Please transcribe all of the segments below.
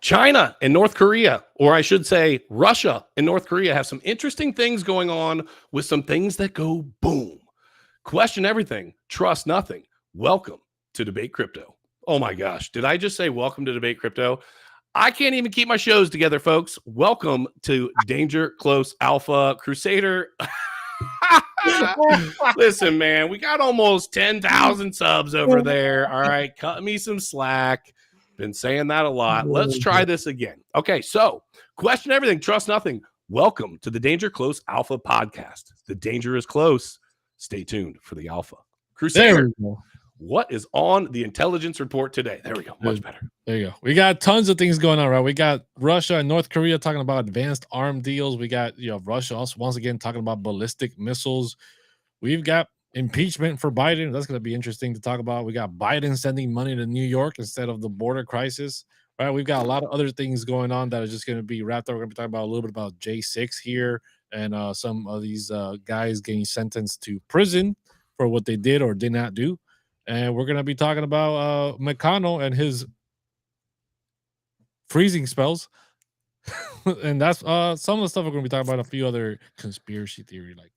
China and North Korea, or I should say Russia and North Korea, have some interesting things going on with some things that go boom. Question everything, trust nothing. Welcome to Debate Crypto. Oh my gosh, did I just say welcome to Debate Crypto? I can't even keep my shows together, folks. Welcome to Danger Close Alpha Crusader. Listen, man, we got almost 10,000 subs over there. All right, cut me some slack. Been saying that a lot. Let's try this again. Okay, so question everything, trust nothing. Welcome to the Danger Close Alpha podcast. The danger is close. Stay tuned for the Alpha. Crusader, what is on the intelligence report today? There we go. Much better. There you go. We got tons of things going on, right? We got Russia and North Korea talking about advanced arm deals. We got, Russia also once again talking about ballistic missiles. We've got impeachment for Biden. That's going to be interesting to talk about. We got Biden sending money to New York instead of the border crisis, right? We've got a lot of other things going on that are just going to be wrapped up. We're going to be talking about a little bit about J6 here and some of these guys getting sentenced to prison for what they did or did not do. And we're going to be talking about McConnell and his freezing spells. And that's some of the stuff we're going to be talking about. A few other conspiracy theory like.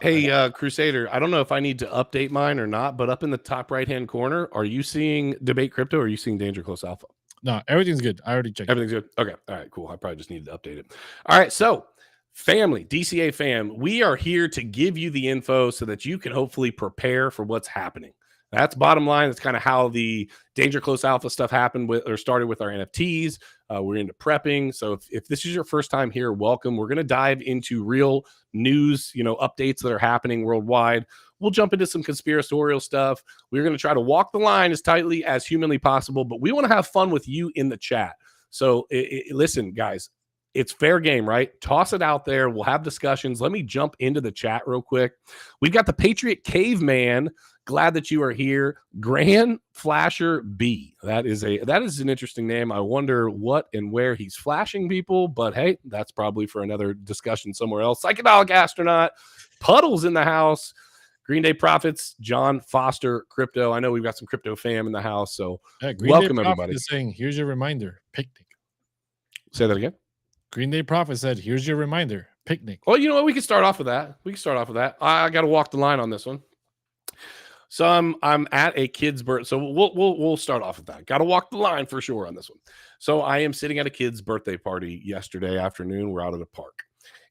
Hey, Crusader, I don't know if I need to update mine or not, but up in the top right-hand corner, are you seeing Debate Crypto or are you seeing Danger Close Alpha? No, everything's good. I already checked. Everything's good. Okay. All right, cool. I probably just needed to update it. All right, so family, DCA fam, we are here to give you the info so that you can hopefully prepare for what's happening. That's bottom line. That's kind of how the Danger Close Alpha stuff happened with or started with our NFTs. We're into prepping. So if this is your first time here, welcome. We're going to dive into real news, updates that are happening worldwide. We'll jump into some conspiratorial stuff. We're going to try to walk the line as tightly as humanly possible, but we want to have fun with you in the chat. So listen, guys, it's fair game, right? Toss it out there. We'll have discussions. Let me jump into the chat real quick. We've got the Patriot Caveman. Glad that you are here. Grand Flasher B. That is an interesting name. I wonder what and where he's flashing people, but hey, that's probably for another discussion somewhere else. Psychedelic Astronaut, Puddles in the house, Green Day Prophets, John Foster, Crypto. I know we've got some crypto fam in the house, so welcome everybody. Is saying, here's your reminder, picnic. Say that again. Green Day Prophet said, here's your reminder, picnic. Well, you know what? We can start off with that. I got to walk the line on this one. So I'm at a kid's birthday. So we'll start off with that. Got to walk the line for sure on this one. So I am sitting at a kid's birthday party yesterday afternoon. We're out at a park.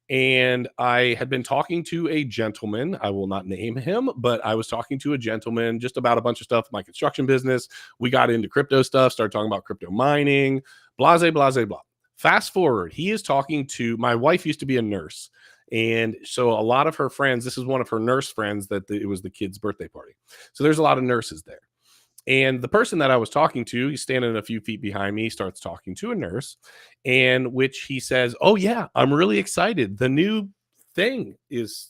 And I had been talking to a gentleman. I will not name him, but I was talking to a gentleman just about a bunch of stuff, my construction business. We got into crypto stuff, started talking about crypto mining, blah, blah, blah, blah. Fast forward, he is talking to, my wife used to be a nurse. And so a lot of her friends, this is one of her nurse friends it was the kid's birthday party. So there's a lot of nurses there. And the person that I was talking to, he's standing a few feet behind me, starts talking to a nurse, and which he says, oh yeah, I'm really excited. The new thing is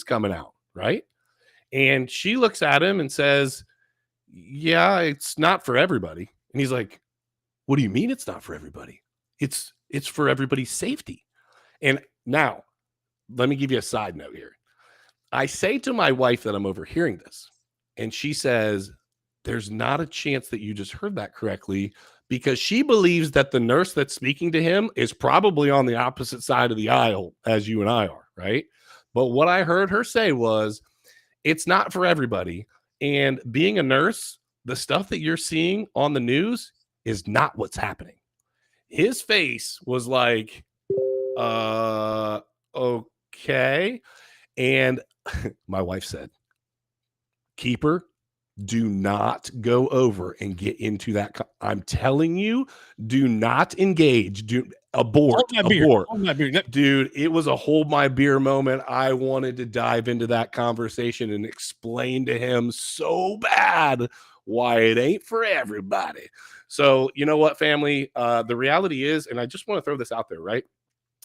coming out, right? And she looks at him and says, yeah, it's not for everybody. And he's like, what do you mean it's not for everybody? It's for everybody's safety. And now, let me give you a side note here. I say to my wife that I'm overhearing this, and she says, there's not a chance that you just heard that correctly, because she believes that the nurse that's speaking to him is probably on the opposite side of the aisle as you and I are, right? But what I heard her say was, it's not for everybody. And being a nurse, the stuff that you're seeing on the news is not what's happening. His face was like, okay. And my wife said, Keeper, do not go over and get into that. I'm telling you, do not engage. Abort. Dude, it was a hold my beer moment. I wanted to dive into that conversation and explain to him so bad why it ain't for everybody. So, you know what, family? The reality is, and I just want to throw this out there, right?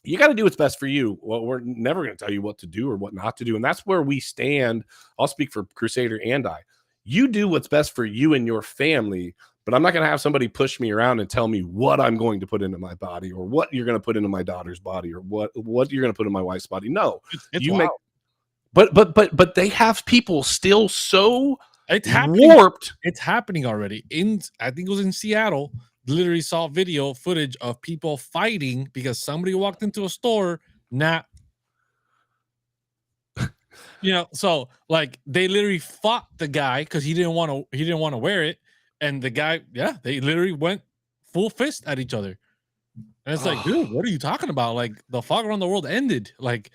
You got to do what's best for you. Well, we're never going to tell you what to do or what not to do. And that's where we stand. I'll speak for Crusader and I. You do what's best for you and your family, but I'm not going to have somebody push me around and tell me what I'm going to put into my body or what you're going to put into my daughter's body or what you're going to put in my wife's body. No, it's you wild. But they have people still so it's warped. It's happening already. I think it was in Seattle. literally saw video footage of people fighting because somebody walked into a store not so like they literally fought the guy because he didn't want to wear it, and the guy, they literally went full fist at each other. And it's like, dude, what are you talking about? Like the fog around the world ended. Like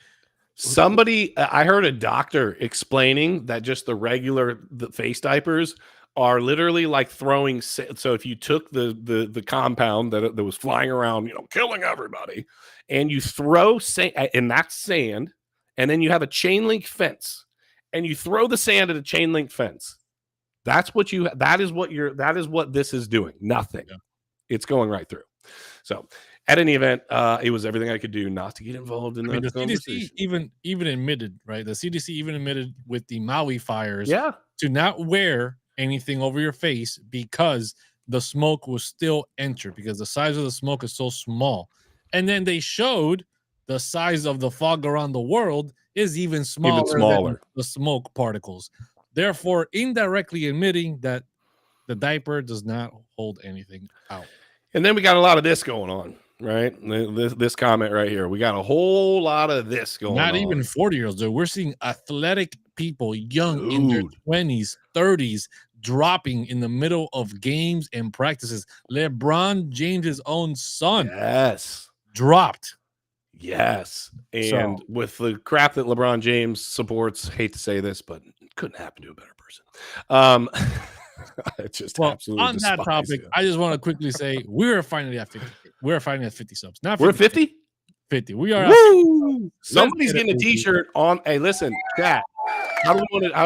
I heard a doctor explaining that just the face diapers are literally like throwing. So if you took the compound that was flying around, killing everybody, and you throw and that's sand, and then you have a chain link fence, and you throw the sand at a chain link fence. That is what this is doing. Nothing. Yeah. It's going right through. So at any event, it was everything I could do not to get involved in the conversation. CDC even admitted, right? The CDC even admitted with the Maui fires, to not wear anything over your face because the smoke was still entered because the size of the smoke is so small. And then they showed the size of the fog around the world is even smaller. Than the smoke particles. Therefore, indirectly admitting that the diaper does not hold anything out. And then we got a lot of this going on, right? This comment right here. We got a whole lot of this going on. Not even 40-year-olds, dude. We're seeing athletic people, young in their 20s, 30s, dropping in the middle of games and practices. LeBron James's own son, dropped. Yes. And with the crap that LeBron James supports, hate to say this, but it couldn't happen to a better person. It's just absolutely on that topic. I just want to quickly say we're finally at 50. We're finally at 50 subs. Not 50, we're 50? 50. We are. Woo! Somebody's getting a t-shirt on. Hey, listen, chat. How do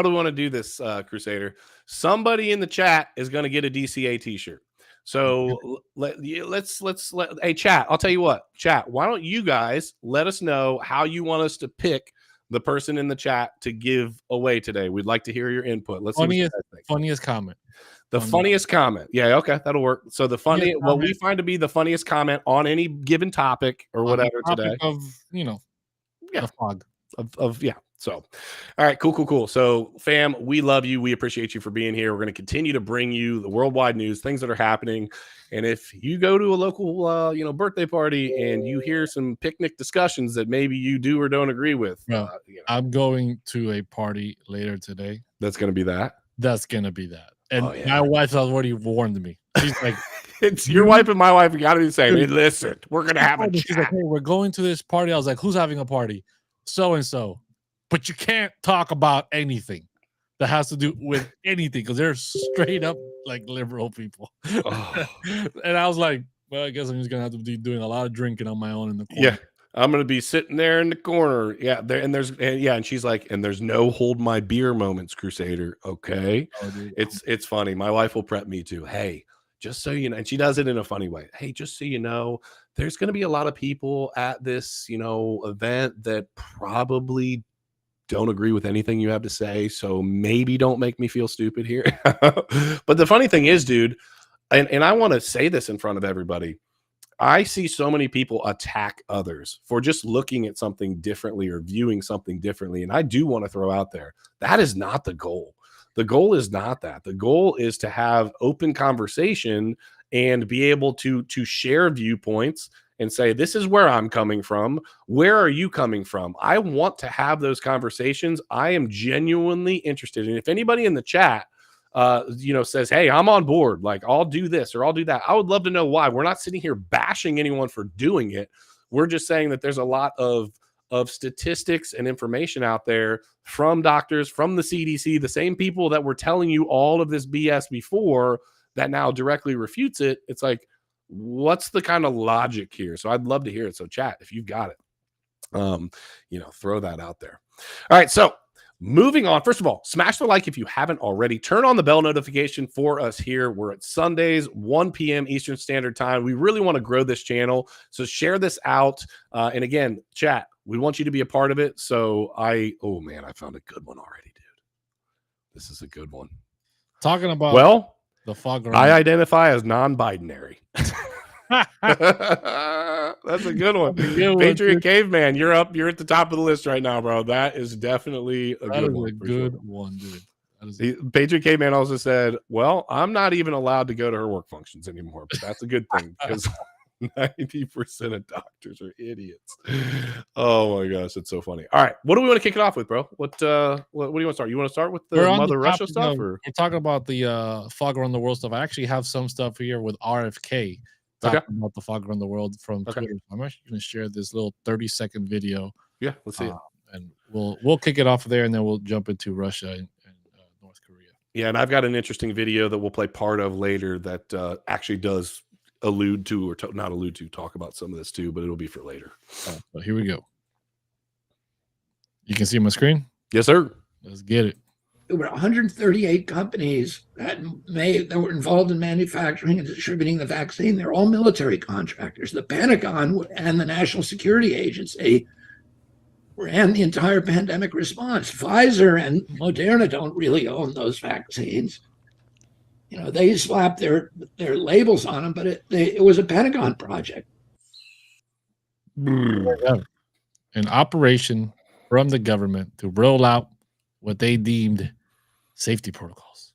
we want to do this, Crusader? Somebody in the chat is going to get a DCA t-shirt. So let's hey, chat. I'll tell you what, chat. Why don't you guys let us know how you want us to pick the person in the chat to give away today? We'd like to hear your input. Let's see funniest comment. The funniest comment. Yeah, okay, that'll work. So what we find to be the funniest comment on any given topic or whatever today of the fog of So, all right, cool. So, fam, we love you. We appreciate you for being here. We're going to continue to bring you the worldwide news, things that are happening. And if you go to a local, birthday party and you hear some picnic discussions that maybe you do or don't agree with, I'm going to a party later today. That's going to be that. That's going to be that. And my wife has already warned me. She's like, it's your wife and my wife. You got to be saying, hey, listen, we're going to have a chat. She's like, hey, we're going to this party. I was like, who's having a party? So-and-so. But you can't talk about anything that has to do with anything because they're straight up like liberal people. And I was like, well, I guess I'm just going to have to be doing a lot of drinking on my own in the corner. Yeah. I'm going to be sitting there in the corner. Yeah. And she's like, and there's no hold my beer moments, Crusader. Okay. It's funny. My wife will prep me too. Hey, just so you know, and she does it in a funny way. Hey, just so you know, there's going to be a lot of people at this, event that probably don't agree with anything you have to say. So maybe don't make me feel stupid here. But the funny thing is, dude, and I want to say this in front of everybody. I see so many people attack others for just looking at something differently or viewing something differently. And I do want to throw out there, that is not the goal. The goal is not that. The goal is to have open conversation and be able to share viewpoints and say, this is where I'm coming from. Where are you coming from? I want to have those conversations. I am genuinely interested. And if anybody in the chat says, hey, I'm on board, like I'll do this or I'll do that, I would love to know why. We're not sitting here bashing anyone for doing it. We're just saying that there's a lot of statistics and information out there from doctors, from the CDC, the same people that were telling you all of this BS before that now directly refutes it. It's like, what's the kind of logic here? So I'd love to hear it. So chat, if you've got it, throw that out there. All right. So moving on, first of all, smash the like if you haven't already. Turn on the bell notification for us here. We're at Sundays, 1 p.m. Eastern Standard Time. We really want to grow this channel, so share this out. And again, chat, we want you to be a part of it. So I found a good one already, dude. This is a good one. Talking about the fog around. I identify as non-binary. That's a good one. Patriot Caveman, you're up. You're at the top of the list right now, bro. That is definitely a good one. Good one, dude. Patriot Caveman also said, well, I'm not even allowed to go to her work functions anymore, but that's a good thing because 90% of doctors are idiots. Oh my gosh, it's so funny. All right, what do we want to kick it off with, bro? What do you want to start? You want to start with We're the on the Mother Russia topic stuff, of or we're talking about the fog around the world stuff. I actually have some stuff here with RFK okay, talking about the fog around the world from okay, Twitter. I'm actually going to share this little 30-second video, yeah, let's see it. and we'll kick it off there, and then we'll jump into Russia and North Korea. Yeah, and I've got an interesting video that we'll play part of later that actually does allude to, or not allude to, talk about some of this too, but it'll be for later. So here we go. You can see my screen? Yes, sir. Let's get it. There were 138 companies that were involved in manufacturing and distributing the vaccine. They're all military contractors. The Pentagon and the National Security Agency ran the entire pandemic response. Pfizer and Moderna don't really own those vaccines. You know, they slapped their labels on them, but it was a Pentagon project. An operation from the government to roll out what they deemed safety protocols.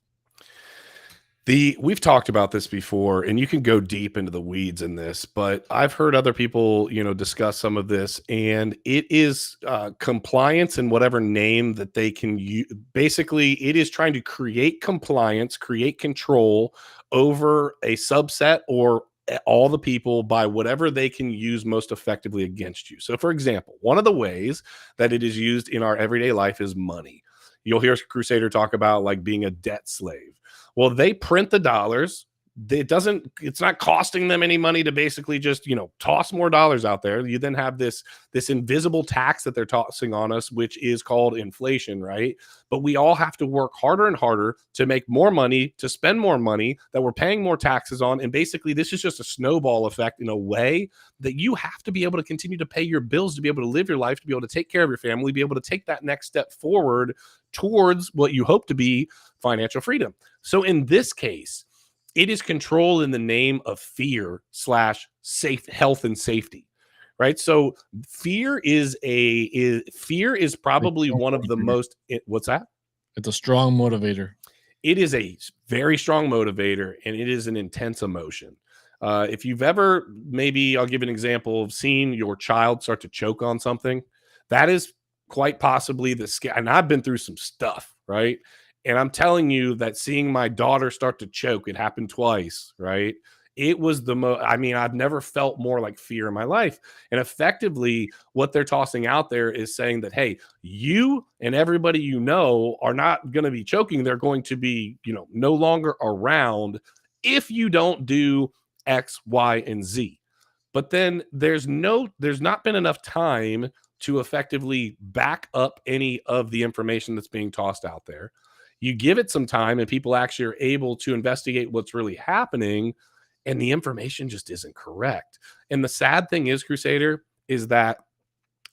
We've talked about this before, and you can go deep into the weeds in this, but I've heard other people, discuss some of this, and it is compliance in whatever name that they can use. Basically, it is trying to create compliance, create control over a subset or all the people by whatever they can use most effectively against you. So, for example, one of the ways that it is used in our everyday life is money. You'll hear Crusader talk about like being a debt slave. Well, they print the dollars. It's not costing them any money to basically just, toss more dollars out there. You then have this invisible tax that they're tossing on us, which is called inflation, right? But we all have to work harder and harder to make more money, to spend more money that we're paying more taxes on. And basically, this is just a snowball effect in a way that you have to be able to continue to pay your bills, to be able to live your life, to be able to take care of your family, be able to take that next step forward towards what you hope to be financial freedom. So in this case, it is control in the name of fear / safe health and safety, right? So fear is probably one of the most. What's that? It's a strong motivator. It is a very strong motivator, and it is an intense emotion. If you've ever, maybe I'll give an example of seeing your child start to choke on something, that is quite possibly and I've been through some stuff, right? And I'm telling you that seeing my daughter start to choke, it happened twice, right? It was I've never felt more like fear in my life. And effectively, what they're tossing out there is saying that, hey, you and everybody are not going to be choking. They're going to be, no longer around if you don't do X, Y, and Z. But then there's not been enough time to effectively back up any of the information that's being tossed out there. You give it some time and people actually are able to investigate what's really happening, and the information just isn't correct. And the sad thing is, Crusader, is that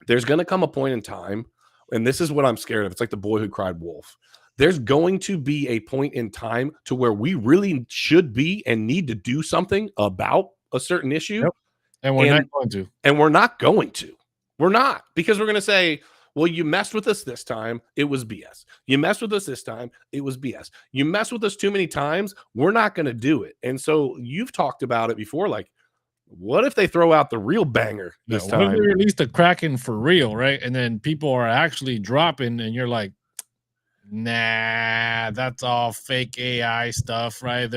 there's going to come a point in time, and this is what I'm scared of. It's like the boy who cried wolf. There's going to be a point in time to where we really should be and need to do something about a certain issue. Yep. And we're not going to. And we're not going to. We're not, because we're going to say, well, you messed with us this time, it was BS. You messed with us this time, it was BS. You messed with us too many times, we're not going to do it. And so you've talked about it before, like, what if they throw out the real banger this time? What if they release the Kraken for real, right? And then people are actually dropping, and you're like, nah, that's all fake AI stuff, right?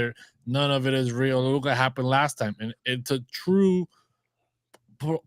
None of it is real. Look what happened last time. And it's a true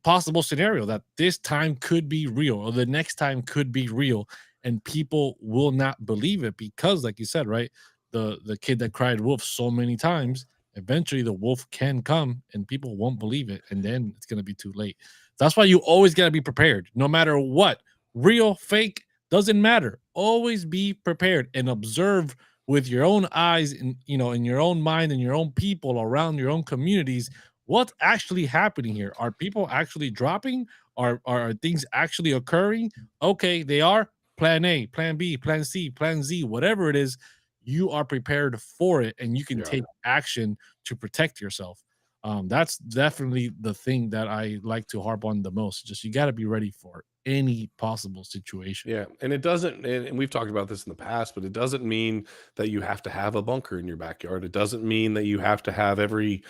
possible scenario that this time could be real, or the next time could be real, and people will not believe it because, like you said, right, the kid that cried wolf so many times, eventually the wolf can come and people won't believe it, and then it's going to be too late. That's why you always got to be prepared, no matter what. Real, fake, doesn't matter. Always be prepared and observe with your own eyes, and in your own mind and your own people around your own communities, what's actually happening here. Are people actually dropping? Are things actually occurring? Okay, they are. Plan A, plan B, plan C, plan Z, whatever it is, you are prepared for it, and you can take action to protect yourself. That's definitely the thing that I like to harp on the most. Just you got to be ready for it. any possible situation. Yeah, and it doesn't, and we've talked about this in the past, but it doesn't mean that you have to have a bunker in your backyard. It doesn't mean that you have to have every,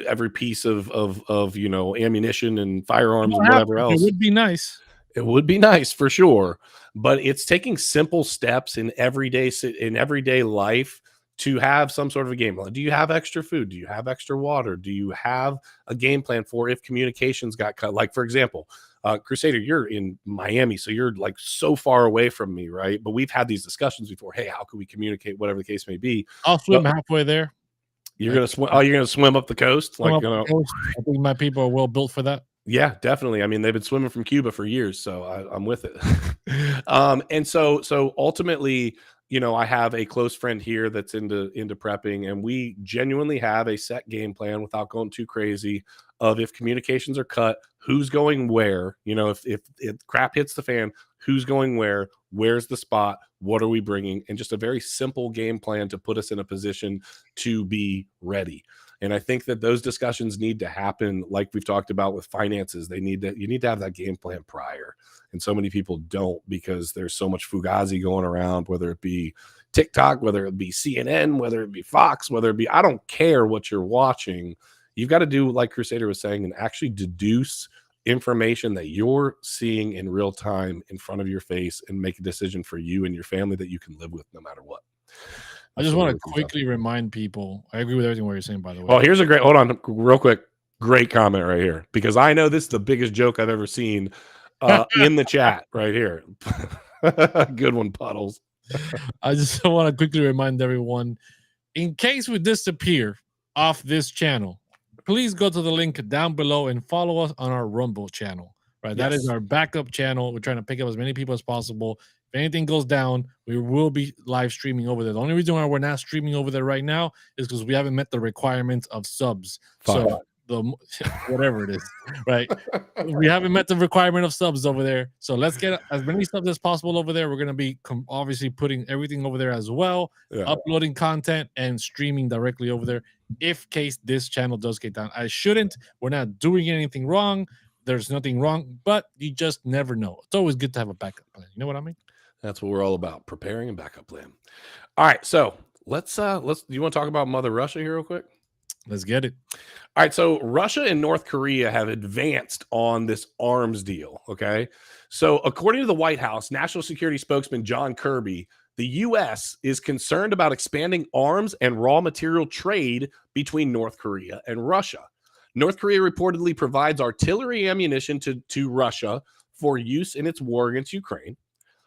every piece of ammunition and You firearms don't and have whatever to, but it else. would be nice. It would be nice for sure, but it's taking simple steps in everyday life to have some sort of a game plan. Do you have extra food? Do you have extra water? Do you have a game plan for if communications got cut? Like, for example, Crusader, you're in Miami, so you're like so far away from me, right? But we've had these discussions before. Hey, how can we communicate? Whatever the case may be. I'll swim halfway there. You're gonna swim. Oh, you're gonna swim up the coast, Swim like up the coast. I think my people are well built for that. Yeah, definitely. I mean, they've been swimming from Cuba for years, so I'm with it. And so ultimately, I have a close friend here that's into prepping, and we genuinely have a set game plan without going too crazy. Of if communications are cut, who's going where? If crap hits the fan, who's going where? Where's the spot? What are we bringing? And just a very simple game plan to put us in a position to be ready. And I think that those discussions need to happen, like we've talked about with finances. You need to have that game plan prior. And so many people don't, because there's so much fugazi going around, whether it be TikTok, whether it be CNN, whether it be Fox, whether it be, I don't care what you're watching. You've got to do like Crusader was saying and actually deduce information that you're seeing in real time in front of your face and make a decision for you and your family that you can live with no matter what. I just want to quickly remind people. I agree with everything what you're saying, by the way. Oh, here's hold on, real quick. Great comment right here, because I know this is the biggest joke I've ever seen in the chat right here. Good one, Puddles. I just want to quickly remind everyone, in case we disappear off this channel, please go to the link down below and follow us on our Rumble channel. Right, yes. That is our backup channel. We're trying to pick up as many people as possible. If anything goes down, we will be live streaming over there. The only reason why we're not streaming over there right now is because we haven't met the requirements of subs. So whatever it is, right? We haven't met the requirement of subs over there. So let's get as many subs as possible over there. We're going to be obviously putting everything over there as well, uploading content and streaming directly over there. If case this channel does get down, we're not doing anything wrong. There's nothing wrong, but you just never know. It's always good to have a backup plan. You know what I mean? That's what we're all about, preparing a backup plan. All right, so let's do you want to talk about Mother Russia here real quick? Let's get it. All right, so Russia and North Korea have advanced on this arms deal, okay? So according to the White House, National Security spokesman John Kirby, the U.S. is concerned about expanding arms and raw material trade between North Korea and Russia. North Korea reportedly provides artillery ammunition to Russia for use in its war against Ukraine.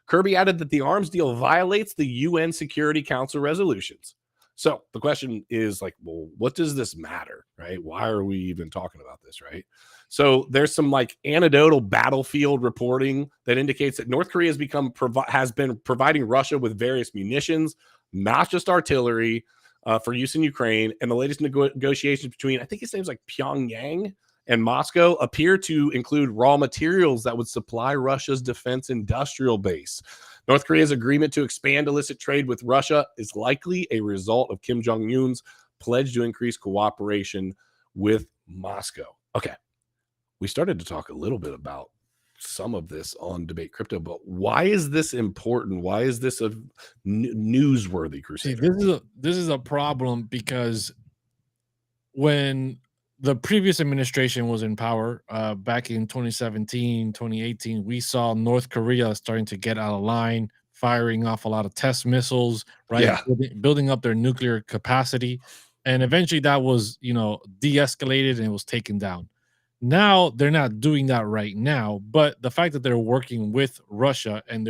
Kirby added that the arms deal violates the UN Security Council resolutions. So the question is like, well, what does this matter, right? Why are we even talking about this, right? So there's some like anecdotal battlefield reporting that indicates that North Korea has been providing Russia with various munitions, not just artillery, for use in Ukraine. And the latest negotiations between, I think his name's like Pyongyang and Moscow, appear to include raw materials that would supply Russia's defense industrial base. North Korea's agreement to expand illicit trade with Russia is likely a result of Kim Jong-un's pledge to increase cooperation with Moscow. Okay, we started to talk a little bit about some of this on Debate Crypto, but why is this important? Why is this a newsworthy, Crusader? See, this is a problem because when the previous administration was in power back in 2017, 2018, we saw North Korea starting to get out of line, firing off a lot of test missiles, right? Yeah. Building up their nuclear capacity. And eventually that was, de-escalated and it was taken down. Now they're not doing that right now, but the fact that they're working with Russia and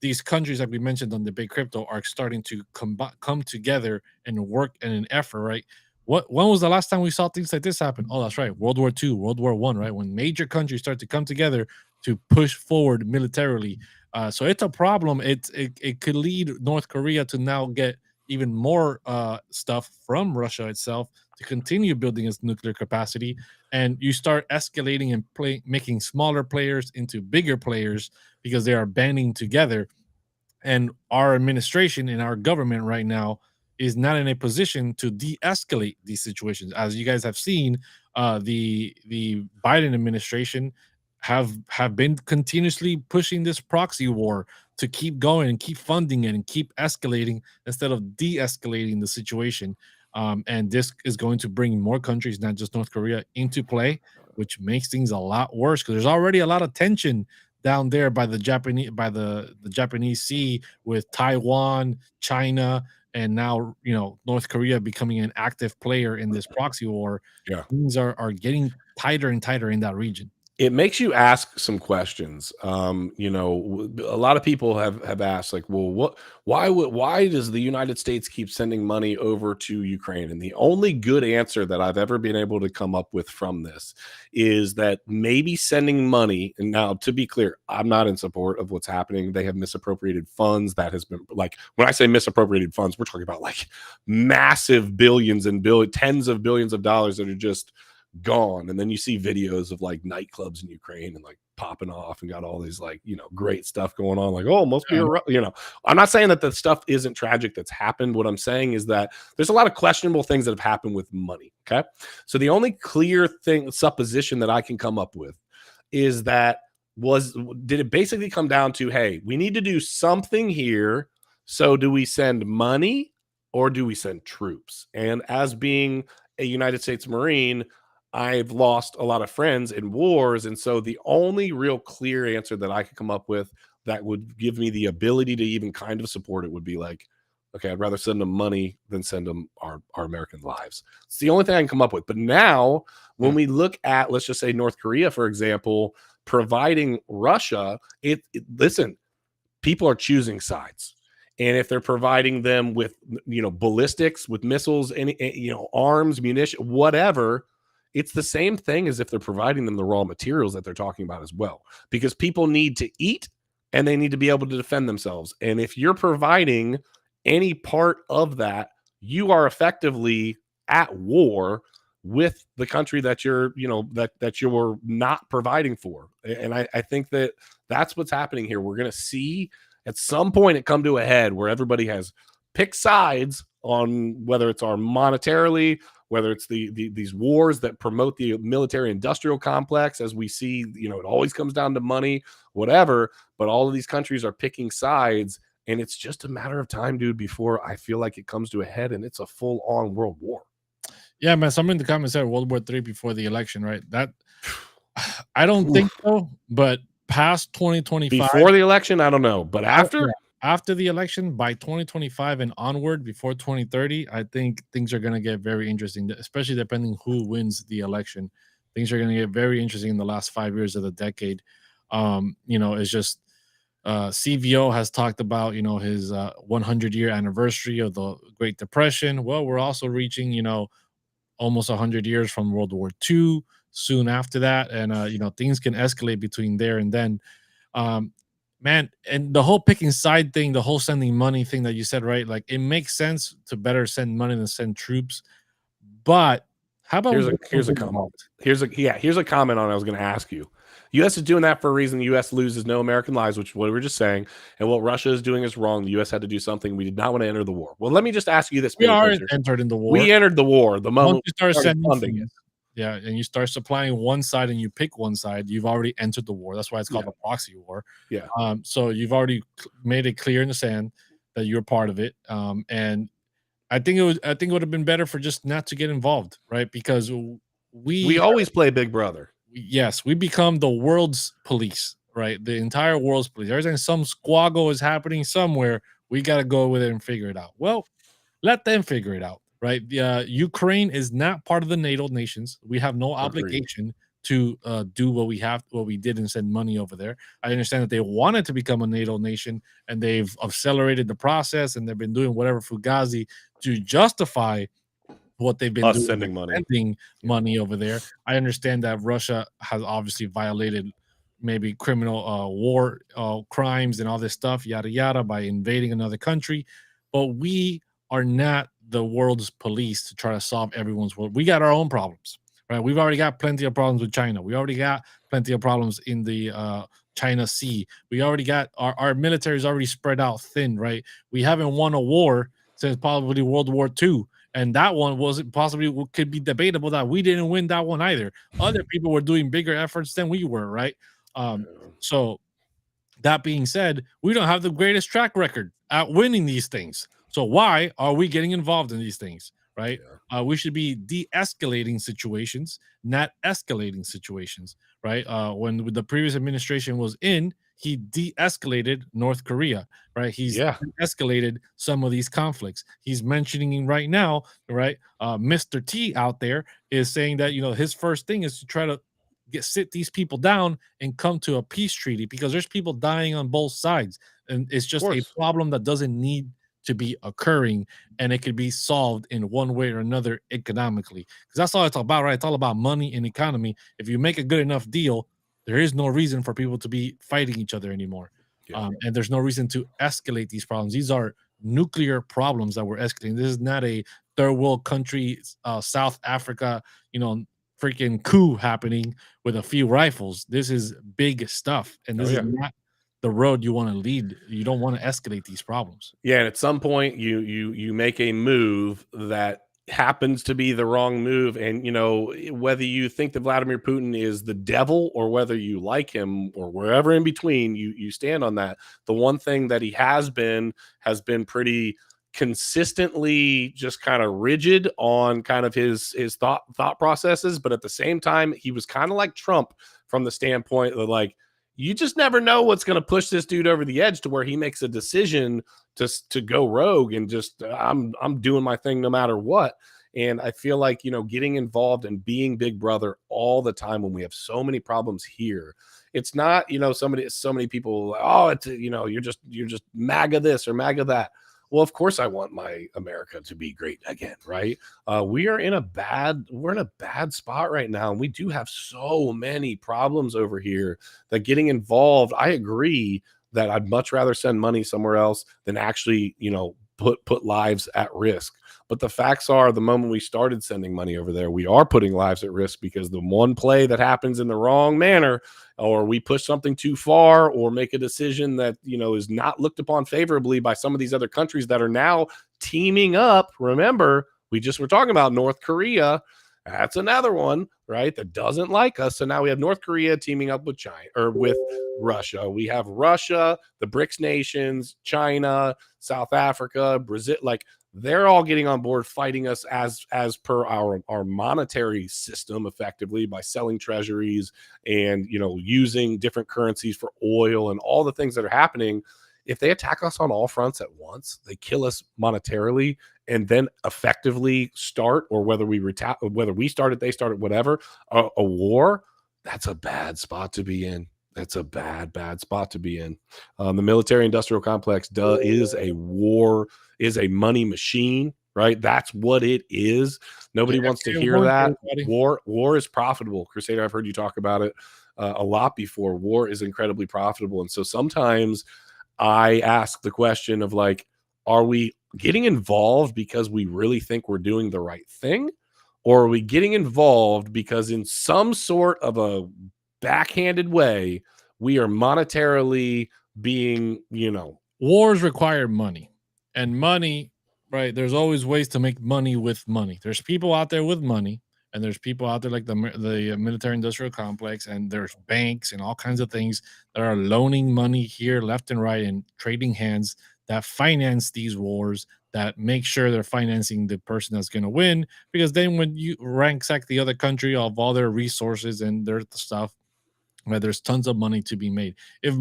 these countries that we mentioned on the Big Crypto are starting to come together and work in an effort, right? When was the last time we saw things like this happen? Oh, that's right. World War II, World War I, right? When major countries start to come together to push forward militarily. So it's a problem. It could lead North Korea to now get even more stuff from Russia itself to continue building its nuclear capacity. And you start escalating and making smaller players into bigger players because they are banding together. And our administration and our government right now is not in a position to de-escalate these situations. As you guys have seen, the Biden administration have been continuously pushing this proxy war to keep going and keep funding it and keep escalating instead of de-escalating the situation. And this is going to bring more countries, not just North Korea, into play, which makes things a lot worse because there's already a lot of tension down there by the Japanese Sea with Taiwan, China, and now North Korea becoming an active player in this proxy war. Yeah. Things are getting tighter and tighter in that region. It makes you ask some questions. A lot of people have asked, like, well, why does the United States keep sending money over to Ukraine? And the only good answer that I've ever been able to come up with from this is that maybe sending money. And now, to be clear, I'm not in support of what's happening. They have misappropriated funds. That has been, like, when I say misappropriated funds, we're talking about like massive billions and tens of billions of dollars that are just gone. And then you see videos of like nightclubs in Ukraine and like popping off and got all these like, great stuff going on. Like, oh, must be, I'm not saying that the stuff isn't tragic that's happened. What I'm saying is that there's a lot of questionable things that have happened with money. Okay. So the only clear supposition that I can come up with is that did it basically come down to, hey, we need to do something here. So do we send money or do we send troops? And as being a United States Marine, I've lost a lot of friends in wars. And so the only real clear answer that I could come up with that would give me the ability to even kind of support it would be like, okay, I'd rather send them money than send them our American lives. It's the only thing I can come up with. But now when we look at, let's just say North Korea, for example, providing Russia, listen, people are choosing sides. And if they're providing them with, ballistics, with missiles, any, arms, munition, whatever, it's the same thing as if they're providing them the raw materials that they're talking about as well, because people need to eat and they need to be able to defend themselves. And if you're providing any part of that, you are effectively at war with the country that you're, that you're not providing for. And I think that that's what's happening here. We're going to see at some point it come to a head where everybody has picked sides on whether it's our monetarily, whether it's these wars that promote the military industrial complex, as we see, it always comes down to money, whatever, but all of these countries are picking sides, and it's just a matter of time, dude, before I feel like it comes to a head and it's a full-on world war. Yeah, man, someone in the comments said World War III before the election, right? That I don't think so, but past 2025. Before the election, I don't know, but after? After the election, by 2025 and onward, before 2030, I think things are going to get very interesting, especially depending who wins the election. Things are going to get very interesting in the last 5 years of the decade. It's just CVO has talked about, his 100-year anniversary of the Great Depression. Well, we're also reaching, almost 100 years from World War II soon after that. And, things can escalate between there and then. Man, and the whole picking side thing, the whole sending money thing that you said, right? Like, it makes sense to better send money than send troops. But how about here's a comment. Here's a comment on I was going to ask you. U.S. is doing that for a reason. The U.S. loses no American lives, which is what we were just saying. And what Russia is doing is wrong. The U.S. had to do something. We did not want to enter the war. Well, let me just ask you this. We already entered in the war. We entered the war the moment we started funding it. Yeah, and you start supplying one side and you pick one side, you've already entered the war. That's why it's called a proxy war. Yeah. So you've already made it clear in the sand that you're part of it. And I think it would have been better for just not to get involved, right? Because we always play Big Brother. Yes, we become the world's police, right? The entire world's police. Every time some squabble is happening somewhere, we got to go with it and figure it out. Well, let them figure it out. Right, Ukraine is not part of the NATO nations. We have no obligation to do what we did and send money over there. I understand that they wanted to become a NATO nation and they've accelerated the process and they've been doing whatever fugazi to justify what they've been doing, sending money over there. I understand that Russia has obviously violated maybe criminal war crimes and all this stuff, yada yada, by invading another country, but we are not the world's police to try to solve everyone's world. We got our own problems, right? We've already got plenty of problems with China. We already got plenty of problems in the China Sea. We already got our military is already spread out thin, right? We haven't won a war since probably World War II. And that one could be debatable that we didn't win that one either. Other people were doing bigger efforts than we were, right? So that being said, we don't have the greatest track record at winning these things. So why are we getting involved in these things? Right? We should be de-escalating situations, not escalating situations. Right? When the previous administration was in, he de-escalated North Korea. Right? He's escalated some of these conflicts. He's mentioning right now. Right? Mr. T out there is saying that his first thing is to try to sit these people down and come to a peace treaty, because there's people dying on both sides, and it's just a problem that doesn't need to be occurring, and it could be solved in one way or another economically, because that's all it's about, right? It's all about money and economy. If you make a good enough deal, there is no reason for people to be fighting each other anymore. And there's no reason to escalate these problems. These are nuclear problems that we're escalating. This is not a third world country, South Africa, freaking coup happening with a few rifles. This is big stuff, and this is not the road you want to lead. You don't want to escalate these problems. Yeah, and at some point you make a move that happens to be the wrong move, and whether you think that Vladimir Putin is the devil or whether you like him or wherever in between, you stand on that. The one thing that he has been pretty consistently just kind of rigid on kind of his thought processes, but at the same time he was kind of like Trump from the standpoint of like, you just never know what's going to push this dude over the edge to where he makes a decision to go rogue and just I'm doing my thing no matter what. And I feel like getting involved and being big brother all the time when we have so many problems here, it's not so many people, oh, it's you're just MAGA this or MAGA that. Well, of course I want my America to be great again, right? We're in a bad spot right now, and we do have so many problems over here that getting involved, I agree that I'd much rather send money somewhere else than actually, put lives at risk. But the facts are, the moment we started sending money over there, we are putting lives at risk, because the one play that happens in the wrong manner, or we push something too far, or make a decision that, is not looked upon favorably by some of these other countries that are now teaming up. Remember, we just were talking about North Korea. That's another one, right, that doesn't like us. So now we have North Korea teaming up with China or with Russia. We have Russia, the BRICS nations, China, South Africa, Brazil. Like, they're all getting on board, fighting us as per our monetary system, effectively by selling treasuries and using different currencies for oil and all the things that are happening. If they attack us on all fronts at once, they kill us monetarily, and then effectively start, or whether we started, they started, whatever, a war. That's a bad spot to be in. That's a bad spot to be in. The military-industrial complex is a money machine, right? That's what it is. Nobody wants to hear that. War is profitable. Crusader, I've heard you talk about it a lot before. War is incredibly profitable. And so sometimes I ask the question of like, are we getting involved because we really think we're doing the right thing? Or are we getting involved because in some sort of a backhanded way, we are monetarily being, wars require money, and money, right? There's always ways to make money with money. There's people out there with money, and there's people out there like the military industrial complex, and there's banks and all kinds of things that are loaning money here left and right and trading hands that finance these wars, that make sure they're financing the person that's going to win. Because then when you ransack the other country of all their resources and their stuff, right, there's tons of money to be made. If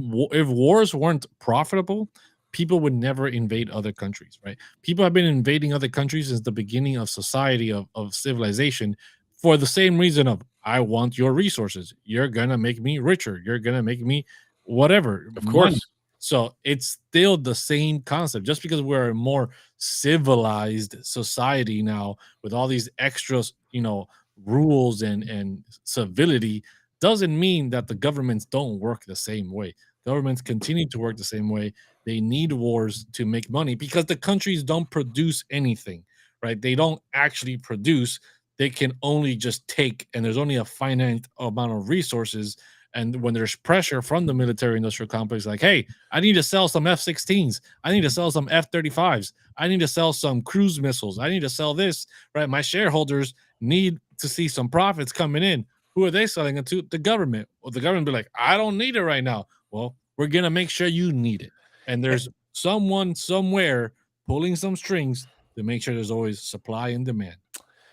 wars weren't profitable, people would never invade other countries, right? People have been invading other countries since the beginning of society, of civilization, for the same reason of, I want your resources. You're going to make me richer. You're going to make me whatever. Of course. Money. So it's still the same concept. Just because we're a more civilized society now with all these extras, rules and civility, doesn't mean that the governments don't work the same way. Governments continue to work the same way. They need wars to make money because the countries don't produce anything, right? They don't actually produce. They can only just take, and there's only a finite amount of resources. And when there's pressure from the military industrial complex, like, hey, I need to sell some F-16s. I need to sell some F-35s. I need to sell some cruise missiles. I need to sell this, right? My shareholders need to see some profits coming in. Who are they selling it to? The government. Well, the government be like, I don't need it right now. Well, we're gonna make sure you need it. And there's someone somewhere pulling some strings to make sure there's always supply and demand.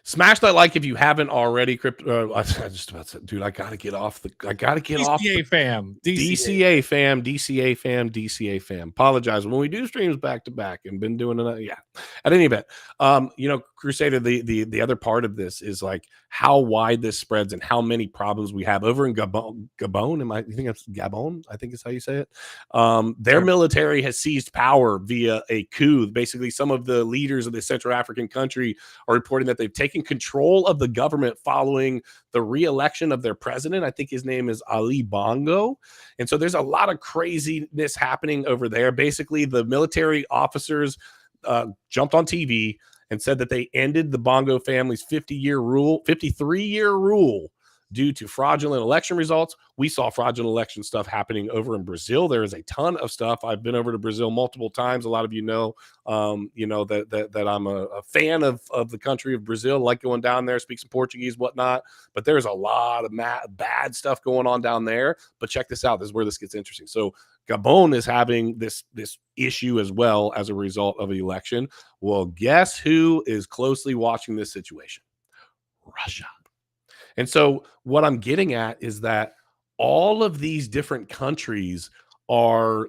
Smash that like if you haven't already. Crypto. I just about to, dude. I gotta get off the. I gotta get off. DCA fam. DCA fam. DCA fam. DCA fam. Apologize when we do streams back to back and been doing it. Yeah. At any event, Crusader. The other part of this is like how wide this spreads and how many problems we have over in Gabon. Gabon. You think that's Gabon? I think is how you say it. Their military has seized power via a coup. Basically, some of the leaders of the Central African country are reporting that they've taken control of the government following the re-election of their president. I think his name is Ali Bongo. And so there's a lot of craziness happening over there. Basically, the military officers jumped on TV and said that they ended the Bongo family's 53-year rule due to fraudulent election results. We saw fraudulent election stuff happening over in Brazil. There is a ton of stuff. I've been over to Brazil multiple times. A lot of you know that I'm a fan of the country of Brazil. I like going down there, speak some Portuguese, whatnot. But there's a lot of bad stuff going on down there. But check this out. This is where this gets interesting. So Gabon is having this issue as well as a result of the election. Well, guess who is closely watching this situation? Russia. And so what I'm getting at is that all of these different countries are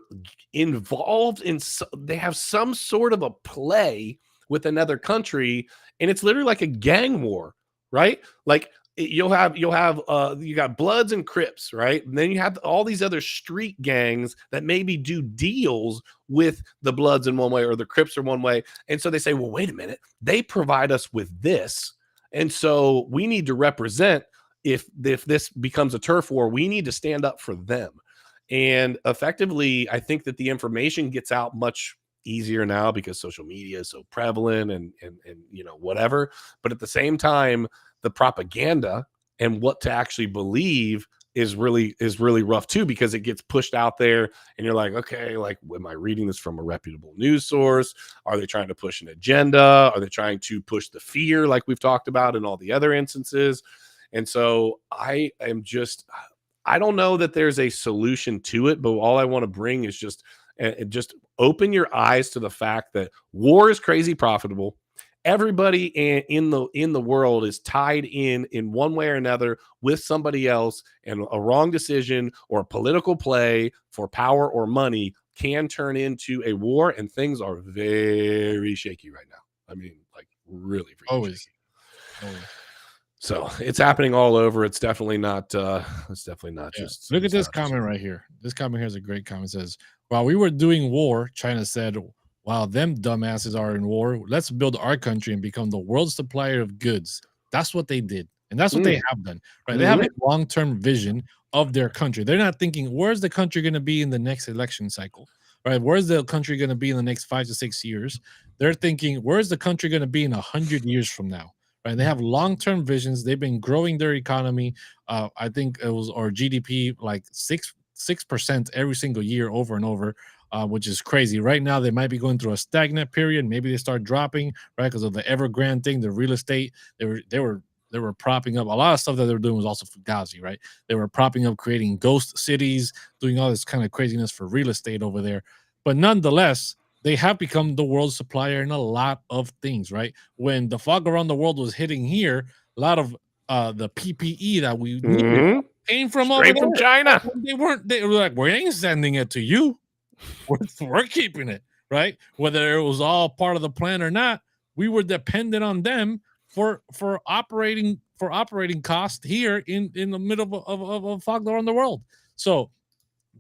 involved in, they have some sort of a play with another country, and it's literally like a gang war, right? Like you got Bloods and Crips, right? And then you have all these other street gangs that maybe do deals with the Bloods in one way or the Crips in one way. And so they say, well, wait a minute, they provide us with this. And so we need to represent, if this becomes a turf war, we need to stand up for them. And effectively, I think that the information gets out much easier now because social media is so prevalent and whatever. But at the same time, the propaganda and what to actually believe is really rough too, because it gets pushed out there and you're like, okay, like, am I reading this from a reputable news source? Are they trying to push an agenda? Are they trying to push the fear like we've talked about in all the other instances? And so I don't know that there's a solution to it, but all I want to bring is just open your eyes to the fact that war is crazy profitable. Everybody in the world is tied in one way or another with somebody else, and a wrong decision or a political play for power or money can turn into a war, and things are very shaky right now. I mean, like really Always. shaky. Always. So it's happening all over. It's definitely not just. Look at this comment right here. This comment here is a great comment. It says, while we were doing war, China said, while them dumbasses are in war, let's build our country and become the world's supplier of goods. That's what they did. And that's what they have done, right? They have a long-term vision of their country. They're not thinking, where's the country going to be in the next election cycle, right? Where's the country going to be in the next 5 to 6 years? They're thinking, where's the country going to be in 100 years from now, right? They have long-term visions. They've been growing their economy. I think it was our GDP like 6% every single year over and over. Which is crazy. Right now, they might be going through a stagnant period. Maybe they start dropping, right? Because of the Evergrande thing, the real estate. They were propping up a lot of stuff that they were doing was also fugazi, right? They were propping up, creating ghost cities, doing all this kind of craziness for real estate over there. But nonetheless, they have become the world's supplier in a lot of things, right? When the fog around the world was hitting here, a lot of the PPE that we needed came from straight from China. They were like, we ain't sending it to you. We're keeping it, right? Whether it was all part of the plan or not, we were dependent on them for operating costs here in the middle of fog around the world. So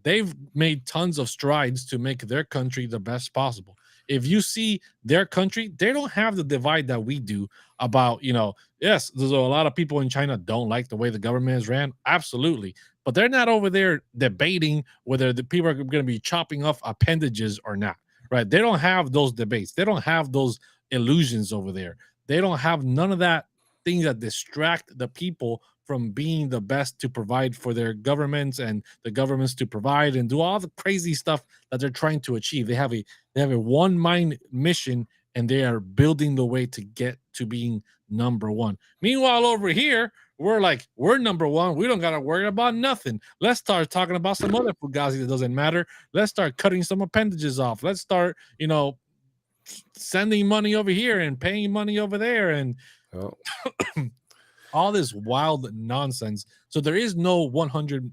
they've made tons of strides to make their country the best possible. If you see their country, they don't have the divide that we do about, yes, there's a lot of people in China don't like the way the government is ran. Absolutely. But they're not over there debating whether the people are going to be chopping off appendages or not, right? They don't have those debates. They don't have those illusions over there. They don't have none of that things that distract the people from being the best to provide for their governments and the governments to provide and do all the crazy stuff that they're trying to achieve. They have a one mind mission, and they are building the way to get to being number one. Meanwhile, over here, we're number one. We don't got to worry about nothing. Let's start talking about some other fugazi that doesn't matter. Let's start cutting some appendages off. Let's start, sending money over here and paying money over there and Oh. all this wild nonsense. So there is no 100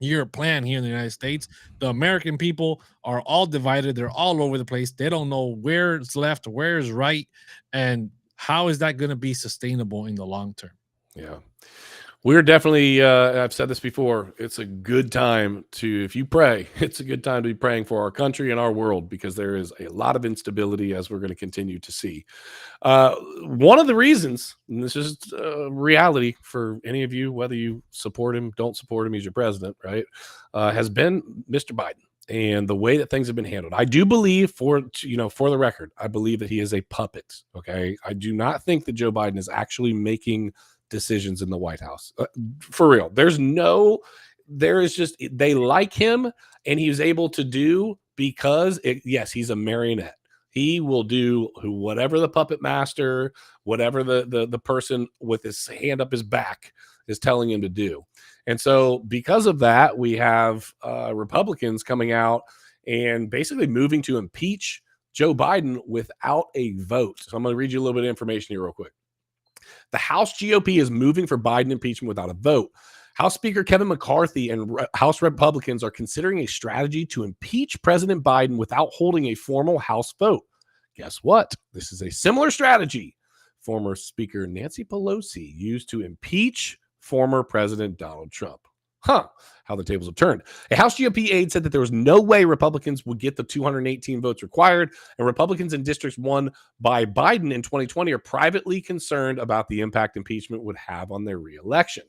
year plan here in the United States. The American people are all divided. They're all over the place. They don't know where's left, where's right, and how is that going to be sustainable in the long term? Yeah. We're definitely, I've said this before, it's a good time if you pray, it's a good time to be praying for our country and our world, because there is a lot of instability, as we're going to continue to see. One of the reasons, and this is reality for any of you, whether you support him, don't support him, he's your president, right, has been Mr. Biden and the way that things have been handled. I do believe, for the record, I believe that he is a puppet, okay? I do not think that Joe Biden is actually making decisions in the White House. For real. There is just, they like him, and he was able to do because yes, he's a marionette. He will do whatever the puppet master, whatever the person with his hand up his back is telling him to do. And so because of that, we have Republicans coming out and basically moving to impeach Joe Biden without a vote. So I'm going to read you a little bit of information here real quick. The House GOP is moving for Biden impeachment without a vote. House Speaker Kevin McCarthy and House Republicans are considering a strategy to impeach President Biden without holding a formal House vote. Guess what? This is a similar strategy former Speaker Nancy Pelosi used to impeach former President Donald Trump. How the tables have turned. A House GOP aide said that there was no way Republicans would get the 218 votes required, and Republicans in districts won by Biden in 2020 are privately concerned about the impact impeachment would have on their reelection.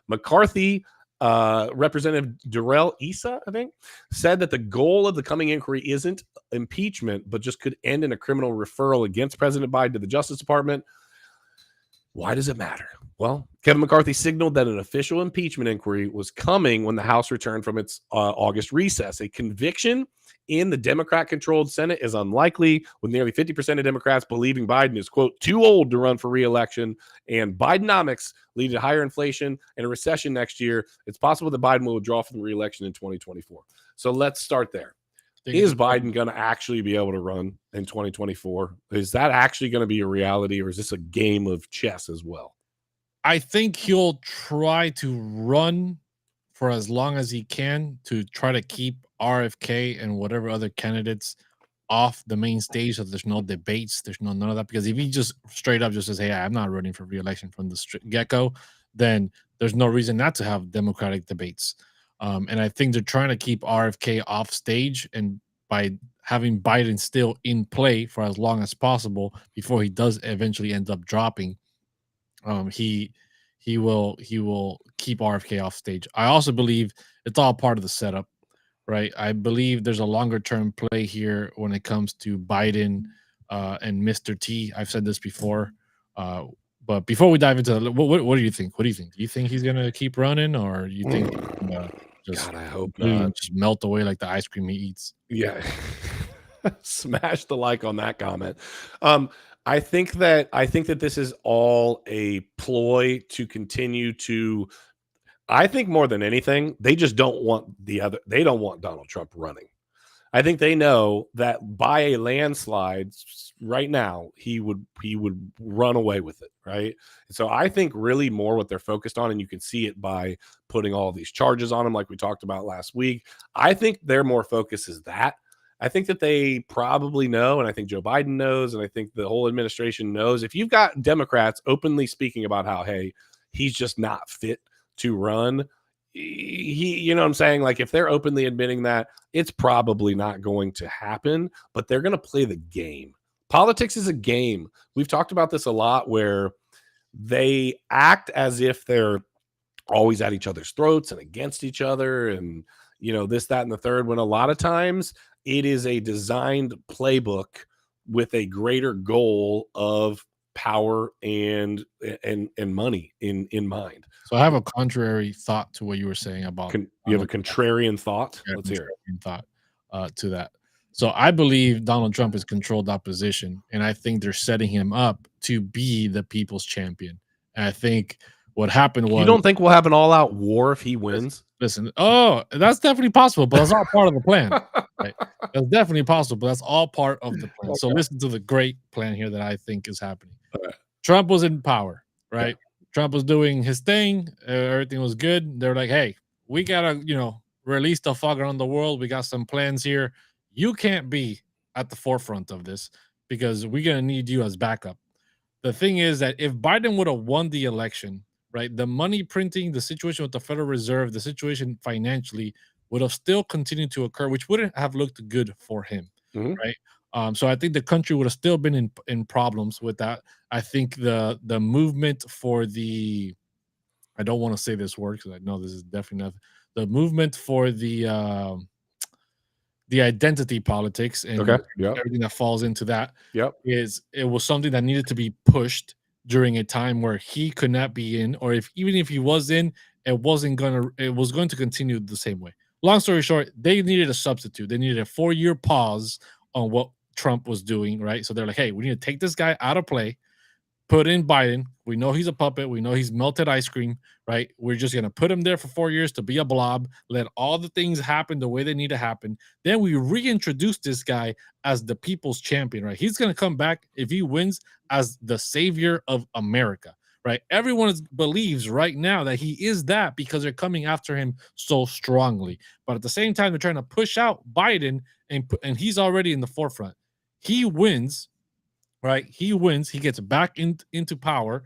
McCarthy, Representative Darrell Issa, I think, said that the goal of the coming inquiry isn't impeachment, but just could end in a criminal referral against President Biden to the Justice Department. Why does it matter? Well, Kevin McCarthy signaled that an official impeachment inquiry was coming when the House returned from its August recess. A conviction in the Democrat-controlled Senate is unlikely, with nearly 50% of Democrats believing Biden is, quote, too old to run for re-election, and Bidenomics lead to higher inflation and a recession next year. It's possible that Biden will withdraw from the re-election in 2024. So let's start there. Is Biden going to actually be able to run in 2024? Is that actually going to be a reality, or is this a game of chess as well? I think he'll try to run for as long as he can to try to keep RFK and whatever other candidates off the main stage, so there's no debates, there's none of that. Because if he just straight up just says, hey, I'm not running for re-election from the get-go, then there's no reason not to have Democratic debates. And I think they're trying to keep RFK off stage, and by having Biden still in play for as long as possible before he does eventually end up dropping, he will keep RFK off stage. I also believe it's all part of the setup, right? I believe there's a longer term play here when it comes to Biden and Mr. T. I've said this before. But before we dive into that, what do you think? What do you think? Do you think he's gonna keep running, or you think just God, I hope not. Just melt away like the ice cream he eats? Yeah. Smash the like on that comment. I think that this is all a ploy to continue to, I think more than anything, they just don't want they don't want Donald Trump running. I think they know that by a landslide right now, he would run away with it, right? So I think really more what they're focused on, and you can see it by putting all these charges on him like we talked about last week. I think their more focus is that. I think that they probably know, and I think Joe Biden knows, and I think the whole administration knows, if you've got Democrats openly speaking about how, hey, he's just not fit to run, you know what I'm saying? Like, if they're openly admitting that, it's probably not going to happen, but they're going to play the game. Politics is a game. We've talked about this a lot, where they act as if they're always at each other's throats and against each other, and, this, that, and the third, when a lot of times it is a designed playbook with a greater goal of power and money in mind. So I have a contrary thought to what you were saying about. You have a contrarian thought? Let's hear it. Thought to that. So I believe Donald Trump is controlled opposition, and I think they're setting him up to be the people's champion. And I think what happened You was, don't think we'll have an all-out war if he wins? listen, oh, that's definitely possible, but that's all part of the plan. Right? That's definitely possible, but that's all part of the plan. So Okay. listen to the great plan here that I think is happening. Okay. Trump was in power, Yeah. right? Trump was doing his thing. Everything was good. They're like, hey, we gotta, release the fog around the world. We got some plans here. You can't be at the forefront of this because we're gonna need you as backup. The thing is that if Biden would have won the election, right, the money printing, the situation with the Federal Reserve, the situation financially would have still continued to occur, which wouldn't have looked good for him, Mhm. right? So I think the country would have still been in problems with that. I think the movement for the, I don't want to say this word because I know this is definitely not the movement for the identity politics and Okay. Yep. everything that falls into that Yep. is it was something that needed to be pushed during a time where he could not be in, or if even if he was in, it was going to continue the same way. Long story short, they needed a substitute. They needed a 4-year pause on what Trump was doing, right? So they're like, hey, we need to take this guy out of play, put in Biden. We know he's a puppet. We know he's melted ice cream, right? We're just going to put him there for 4 years to be a blob, let all the things happen the way they need to happen. Then we reintroduce this guy as the people's champion, right? He's going to come back if he wins as the savior of America, right? Everyone believes right now that he is that because they're coming after him so strongly. But at the same time, they're trying to push out Biden and he's already in the forefront. He wins, right? He wins. He gets back into power.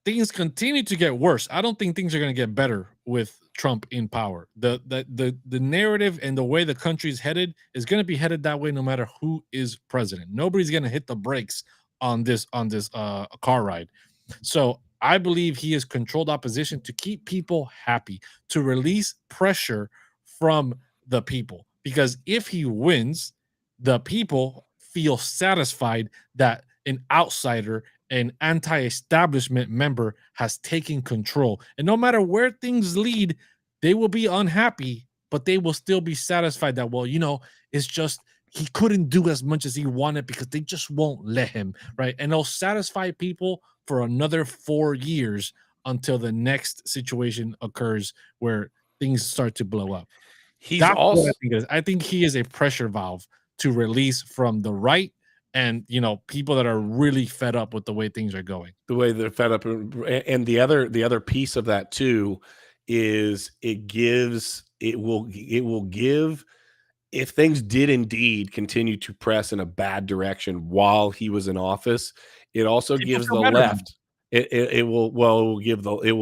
Things continue to get worse. I don't think things are going to get better with Trump in power. The narrative and the way the country's headed is going to be headed that way no matter who is president. Nobody's going to hit the brakes on this car ride. So I believe he has controlled opposition to keep people happy, to release pressure from the people. Because if he wins, the people feel satisfied that an outsider, an anti-establishment member has taken control. And no matter where things lead, they will be unhappy, but they will still be satisfied that, well, it's just he couldn't do as much as he wanted because they just won't let him, right? And they'll satisfy people for another 4 years until the next situation occurs where things start to blow up. He's That's what I also think it is. I think he is a pressure valve to release from the right and people that are really fed up with the way things are going. the way they're fed up, and the other piece of that too is it will give, if things did indeed continue to press in a bad direction while he was in office, it also People gives feel the better about it. left, it will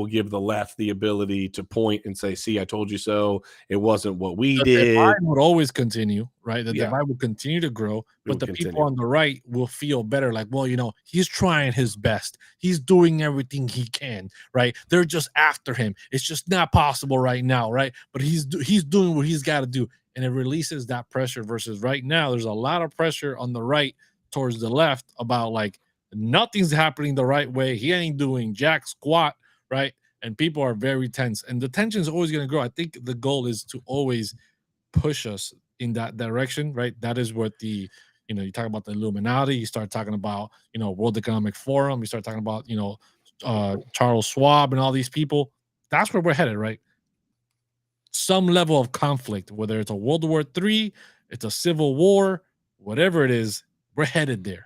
give the left the ability to point and say, see, I told you so. It wasn't what we The did. divide would always continue, right? The Yeah, divide will continue to grow, it but will the people continue. on the right will feel better. Like, well, he's trying his best. He's doing everything he can, right? They're just after him. It's just not possible right now, right? But he's doing what he's got to do, and it releases that pressure. Versus right now, there's a lot of pressure on the right towards the left about like nothing's happening the right way. He ain't doing jack squat, right? And people are very tense, and the tension is always going to grow. I think the goal is to always push us in that direction, right? That is what you talk about the Illuminati, you start talking about, World Economic Forum, you start talking about, Charles Schwab and all these people. That's where we're headed, right? Some level of conflict, whether it's a World War III, it's a civil war, whatever it is, we're headed there.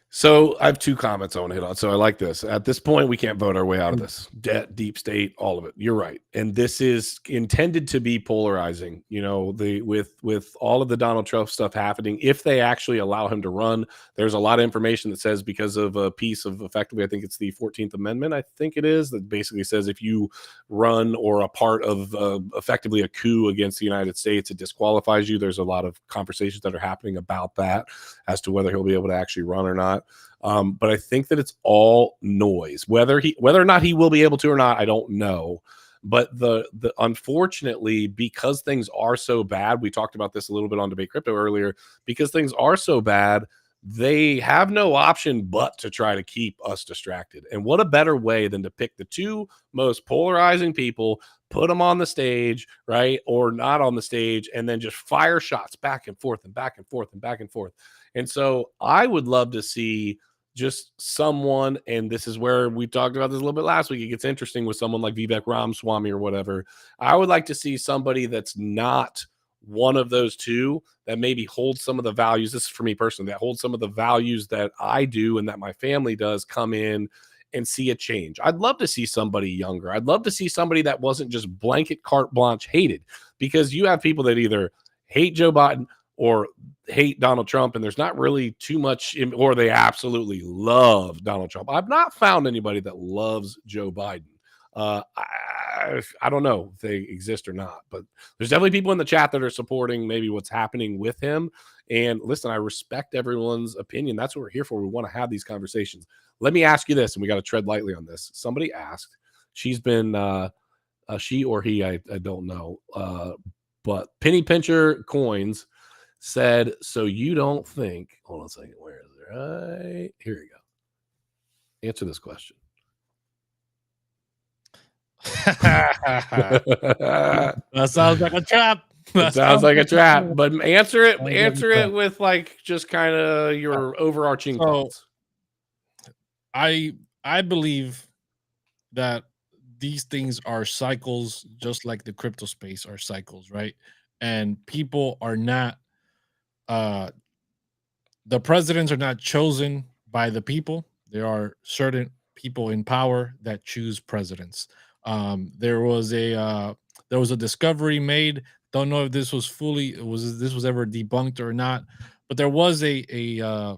So I have two comments I want to hit on. So I like this. At this point, we can't vote our way out of this. Debt, deep state, all of it. You're right. And this is intended to be polarizing. With all of the Donald Trump stuff happening, if they actually allow him to run, there's a lot of information that says because of a piece of, effectively, I think it's the 14th Amendment, I think it is, that basically says if you run or a part of effectively a coup against the United States, it disqualifies you. There's a lot of conversations that are happening about that as to whether he'll be able to actually run or not. But I think that it's all noise. Whether or not he will be able to or not, I don't know. But the unfortunately, because things are so bad, we talked about this a little bit on Debate Crypto earlier, because things are so bad, they have no option but to try to keep us distracted. And what a better way than to pick the two most polarizing people, put them on the stage, right? Or not on the stage, and then just fire shots back and forth and back and forth and back and forth. And so I would love to see just someone, and this is where we talked about this a little bit last week. It gets interesting with someone like Vivek Ramaswamy or whatever. I would like to see somebody that's not one of those two, that maybe holds some of the values. This is for me personally, that holds some of the values that I do and that my family does, come in and see a change. I'd love to see somebody younger. I'd love to see somebody that wasn't just blanket carte blanche hated, because you have people that either hate Joe Biden or hate Donald Trump, and there's not really too much or they absolutely love Donald Trump. I've not found anybody that loves Joe Biden. I don't know if they exist or not, but there's definitely people in the chat that are supporting maybe what's happening with him. And listen, I respect everyone's opinion. That's what we're here for. We want to have these conversations. Let me ask you this, and we got to tread lightly on this. Somebody asked, she's been she or he, I don't know, but Penny Pincher Coins said, so you don't think, hold on a second, where is it? Right here you go. Answer this question. That sounds like a trap. It sounds like a trap, but answer it with like just kind of your overarching thoughts. I believe that these things are cycles, just like the crypto space are cycles, right? And people are not the presidents are not chosen by the people. There are certain people in power that choose presidents. There was a discovery made. Don't know if this was ever debunked or not, but there was a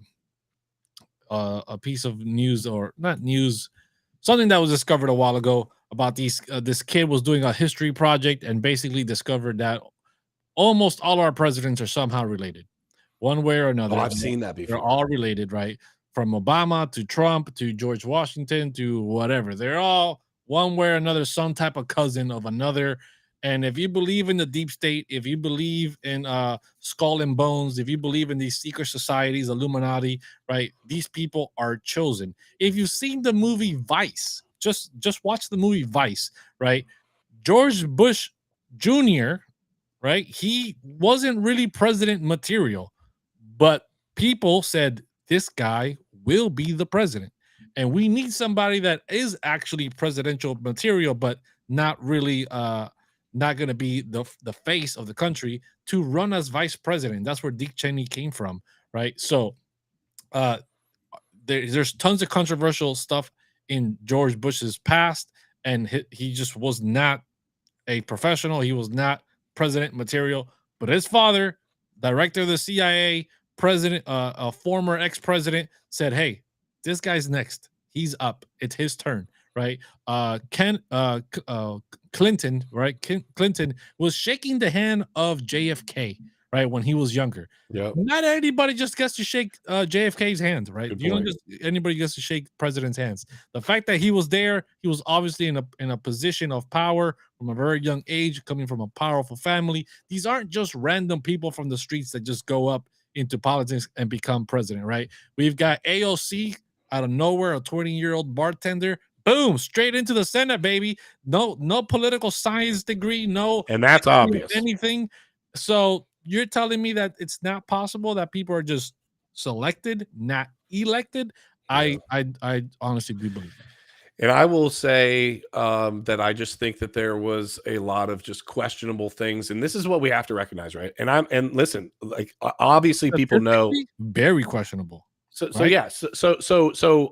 piece of news, or not news, something that was discovered a while ago about this kid was doing a history project and basically discovered that almost all our presidents are somehow related, one way or another. Oh, I've seen that before. They're all related, right? From Obama to Trump to George Washington to whatever. They're all one way or another some type of cousin of another. And if you believe in the deep state, if you believe in skull and bones, if you believe in these secret societies, Illuminati, right? These people are chosen. If you've seen the movie Vice, just watch the movie Vice, right? George Bush Jr., right? He wasn't really president material, but people said this guy will be the president. And we need somebody that is actually presidential material, but not really not going to be the face of the country to run as vice president. That's where Dick Cheney came from, right? So there's tons of controversial stuff in George Bush's past, and he just was not a professional. He was not president material, but his father, director of the CIA, president, a former ex-president, said, hey, this guy's next. He's up. It's his turn, right? Clinton, right? Clinton was shaking the hand of JFK, right, when he was younger. Yeah. Not anybody just gets to shake JFK's hand, right? Good You don't point. just anybody gets to shake president's hands. The fact that he was there, he was obviously in a position of power from a very young age, coming from a powerful family. These aren't just random people from the streets that just go up into politics and become president, right? We've got AOC out of nowhere, a 20-year-old bartender. Boom, straight into the Senate, baby. No political science degree, no, And that's obvious. anything. So you're telling me that it's not possible that people are just selected, not elected? Yeah. I honestly do believe that. And I will say that I just think that there was a lot of just questionable things, and this is what we have to recognize, right? And listen, like obviously people know very questionable. So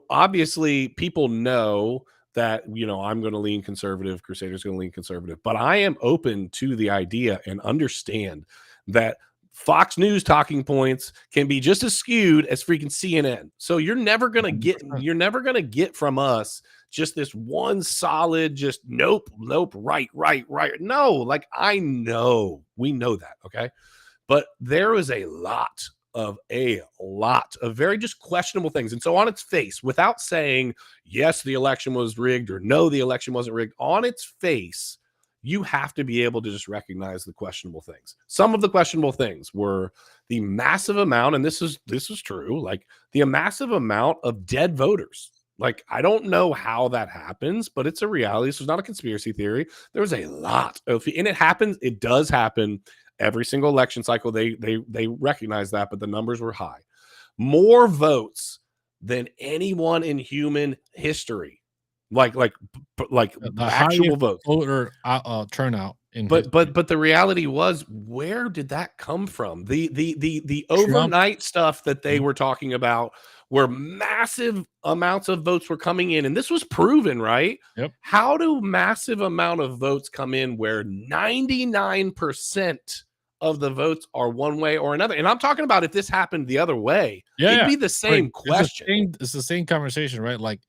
obviously people know that, you know, I'm going to lean conservative, Crusader's going to lean conservative, but I am open to the idea and understand that Fox News talking points can be just as skewed as freaking CNN. So you're never going to get from us just this one solid, just nope, right. No, like we know that. Okay. But there was a lot of very just questionable things. And so on its face, without saying, yes, the election was rigged or no, the election wasn't rigged, on its face, you have to be able to just recognize the questionable things. Some of the questionable things were the massive amount, and this is true, like the massive amount of dead voters. Like, I don't know how that happens, but it's a reality. This is not a conspiracy theory. There was a lot of, and it does happen every single election cycle. They recognize that, but the numbers were high. More votes than anyone in human history. Like The actual highest votes. voter turnout in But history. the reality was, where did that come from? The Trump. overnight stuff that they Mhm. were talking about, where massive amounts of votes were coming in, and this was proven, right? Yep. How do massive amount of votes come in where 99% of the votes are one way or another? And I'm talking about if this happened the other way, Yeah, it'd yeah. be the same Right. question. It's the same conversation, right? Like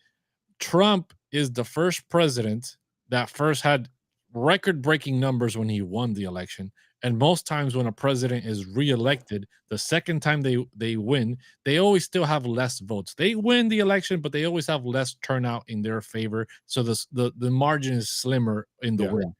Trump is the first president that first had record-breaking numbers when he won the election. And most times when a president is reelected, the second time they win, they always still have less votes. They win the election, but they always have less turnout in their favor. So the margin is slimmer in the Yeah. win.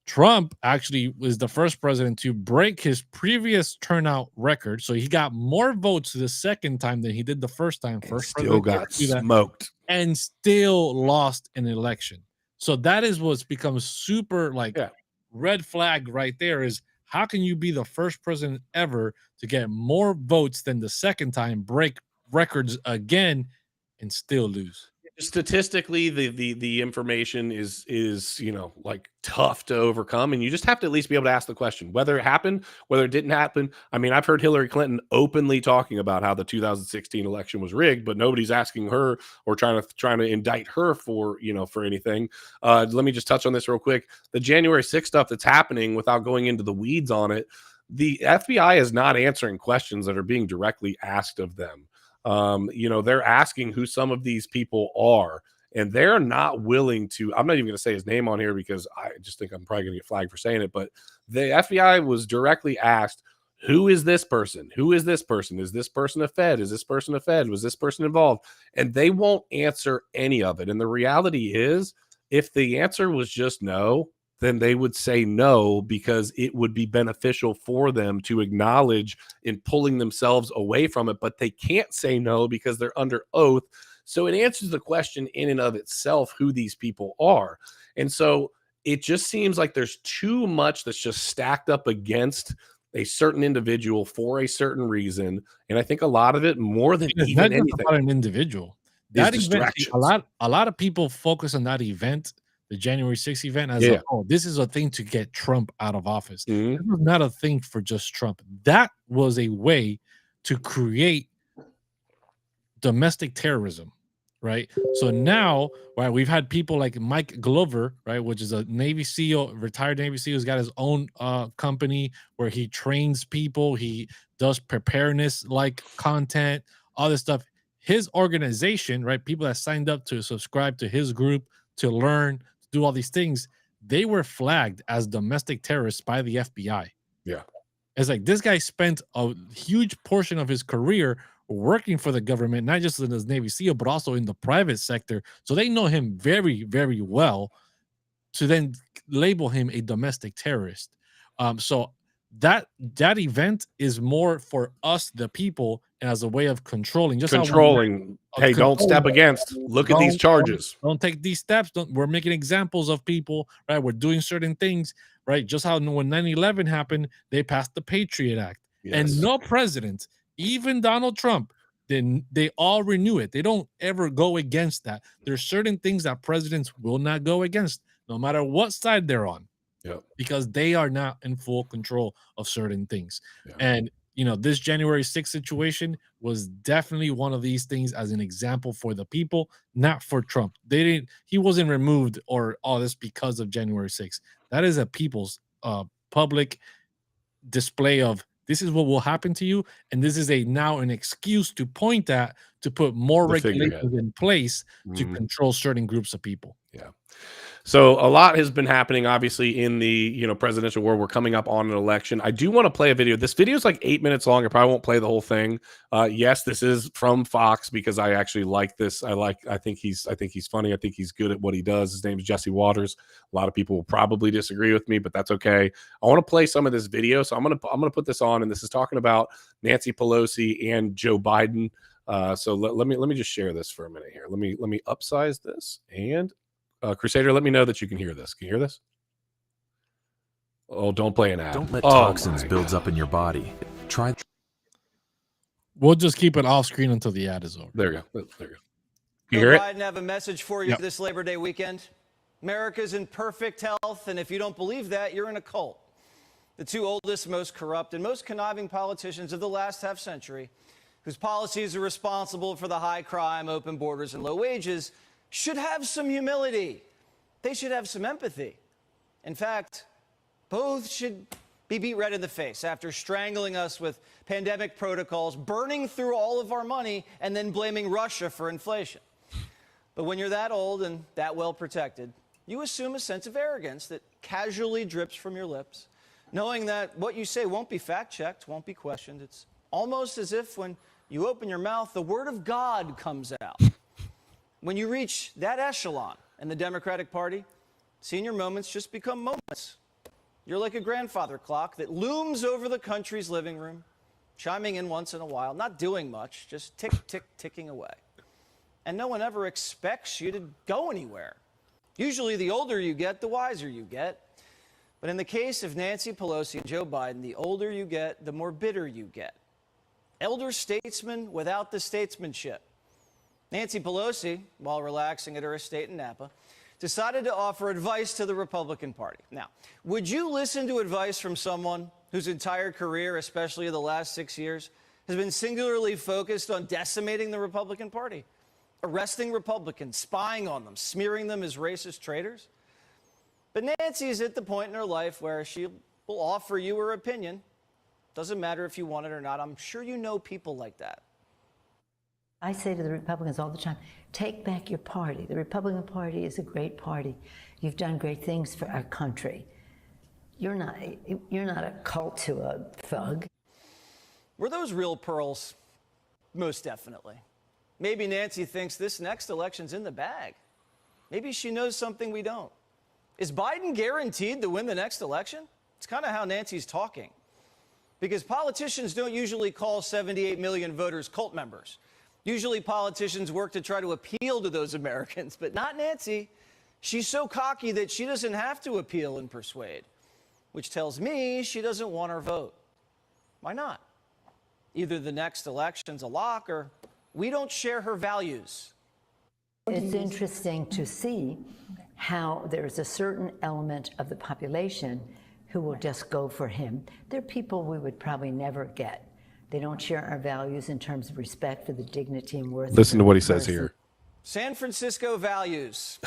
Trump actually was the first president to break his previous turnout record. So he got more votes the second time than he did the first time. And First still president ever got to do that, smoked. and still lost an election. So that is what's become super like Yeah. red flag right there is how can you be the first president ever to get more votes than the second time, break records again, and still lose? Statistically, the information is like tough to overcome, and you just have to at least be able to ask the question whether it happened, whether it didn't happen. I mean, I've heard Hillary Clinton openly talking about how the 2016 election was rigged, but nobody's asking her or trying to indict her for for anything. Let me just touch on this real quick. The January 6th stuff that's happening, without going into the weeds on it, the FBI is not answering questions that are being directly asked of them. They're asking who some of these people are, and they're not willing to. I'm not even going to say his name on here because I just think I'm probably going to get flagged for saying it. But the FBI was directly asked, who is this person? Who is this person? Is this person a Fed? Is this person a Fed? Was this person involved? And they won't answer any of it. And the reality is, if the answer was just no, then they would say no because it would be beneficial for them to acknowledge in pulling themselves away from it. But they can't say no because they're under oath. So it answers the question in and of itself who these people are. And so it just seems like there's too much that's just stacked up against a certain individual for a certain reason. And I think a lot of it, more than It's even not just anything, about an individual. is That event, distractions. a lot of people focus on that event, the January 6th event, as Yeah. oh, this is a thing to get Trump out of office. Mhm. This was not a thing for just Trump. That was a way to create domestic terrorism, right? So now, right, we've had people like Mike Glover, right, which is a Navy SEAL, retired Navy SEAL, who's got his own company where he trains people, he does preparedness like content, all this stuff. His organization, right, people that signed up to subscribe to his group to learn, to do all these things, they were flagged as domestic terrorists by the FBI. Yeah. It's like this guy spent a huge portion of his career working for the government, not just in his Navy SEAL, but also in the private sector. So they know him very, very well to then label him a domestic terrorist. So that event is more for us, the people, and as a way of controlling, just Controlling. Hey, don't step against. Look at these charges. Don't take these steps. We're making examples of people, right? We're doing certain things, right? Just how when 9/11 happened, they passed the Patriot Act, and Yes. no president, even Donald Trump, then they all renew it. They don't ever go against that. There's certain things that presidents will not go against, no matter what side they're on. Yep. Because they are not in full control of certain things. Yeah. And this January 6th situation was definitely one of these things as an example for the people, not for Trump. He wasn't removed or all this because of January 6th. That is a people's public display of this is what will happen to you, and this is now an excuse to point at to put more regulations in place to control certain groups of people. Yeah. So a lot has been happening, obviously, in the presidential war. We're coming up on an election. I do want to play a video. This video is like 8 minutes long. I probably won't play the whole thing. Yes, this is from Fox because I actually like this. I think he's funny. I think he's good at what he does. His name is Jesse Waters. A lot of people will probably disagree with me, but that's okay. I want to play some of this video, so I'm gonna put this on, and this is talking about Nancy Pelosi and Joe Biden. So let me just share this for a minute here. Let me upsize this and. Crusader, let me know that you can hear this. Can you hear this? Oh, don't play an ad. Don't let toxins build up in your body. Try. We'll just keep it off screen until the ad is over. There you go. There you go. You Joe hear it? Biden, have a message for you Yep. this Labor Day weekend. America's in perfect health, and if you don't believe that, you're in a cult. The two oldest, most corrupt, and most conniving politicians of the last half century, whose policies are responsible for the high crime, open borders, and low wages, should have some humility. They should have some empathy. In fact, both should be beat red in the face after strangling us with pandemic protocols, burning through all of our money, and then blaming Russia for inflation. But when you're that old and that well protected, you assume a sense of arrogance that casually drips from your lips, knowing that what you say won't be fact-checked, won't be questioned. It's almost as if when you open your mouth, the word of God comes out. When you reach that echelon in the Democratic Party, senior moments just become moments. You're like a grandfather clock that looms over the country's living room, chiming in once in a while, not doing much, just tick, tick, ticking away. And no one ever expects you to go anywhere. Usually the older you get, the wiser you get. But in the case of Nancy Pelosi and Joe Biden, the older you get, the more bitter you get. Elder statesmen without the statesmanship. Nancy Pelosi, while relaxing at her estate in Napa, decided to offer advice to the Republican Party. Now, would you listen to advice from someone whose entire career, especially in the last 6 years, has been singularly focused on decimating the Republican Party, arresting Republicans, spying on them, smearing them as racist traitors? But Nancy is at the point in her life where she will offer you her opinion. Doesn't matter if you want it or not. I'm sure you know people like that. I say to the Republicans all the time, take back your party. The Republican Party is a great party. You've done great things for our country. You're not a cult to a thug. Were those real pearls? Most definitely. Maybe Nancy thinks this next election's in the bag. Maybe she knows something we don't. Is Biden guaranteed to win the next election? It's kind of how Nancy's talking. Because politicians don't usually call 78 million voters cult members. Usually politicians work to try to appeal to those Americans, but not Nancy. She's so cocky that she doesn't have to appeal and persuade, which tells me she doesn't want our vote. Why not? Either the next election's a lock or we don't share her values. It's interesting to see how there's a certain element of the population who will just go for him. They're people we would probably never get. They don't share our values in terms of respect for the dignity and worth. Listen to what he says here. San Francisco values.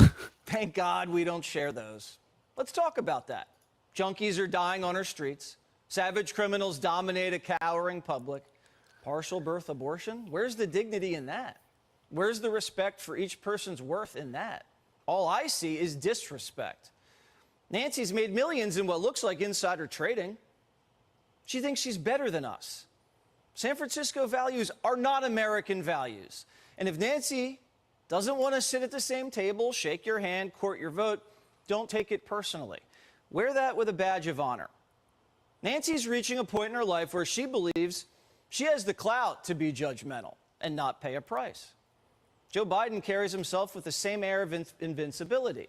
Thank God we don't share those. Let's talk about that. Junkies are dying on our streets. Savage criminals dominate a cowering public. Partial birth abortion? Where's the dignity in that? Where's the respect for each person's worth in that? All I see is disrespect. Nancy's made millions in what looks like insider trading. She thinks she's better than us. San Francisco values are not American values. And if Nancy doesn't want to sit at the same table, shake your hand, court your vote, don't take it personally. Wear that with a badge of honor. Nancy's reaching a point in her life where she believes she has the clout to be judgmental and not pay a price. Joe Biden carries himself with the same air of invincibility.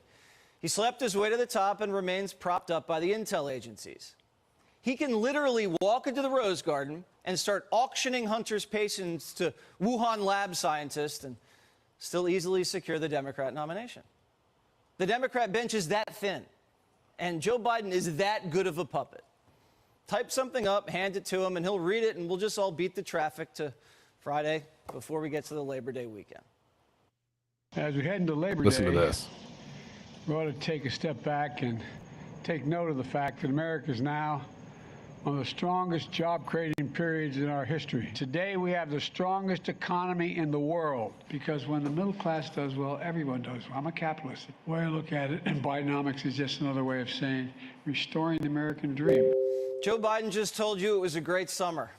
He slept his way to the top and remains propped up by the intel agencies. He can literally walk into the Rose Garden and start auctioning Hunter's patients to Wuhan lab scientists and still easily secure the Democrat nomination. The Democrat bench is that thin, and Joe Biden is that good of a puppet. Type something up, hand it to him, and he'll read it, and we'll just all beat the traffic to Friday before we get to the Labor Day weekend. As we head into Labor Listen Day, to this. we ought to take a step back and take note of the fact that America is now one of the strongest job-creating periods in our history. Today, we have the strongest economy in the world because when the middle class does well, everyone does well. I'm a capitalist. The way I look at it, and Bidenomics is just another way of saying restoring the American dream. Joe Biden just told you it was a great summer.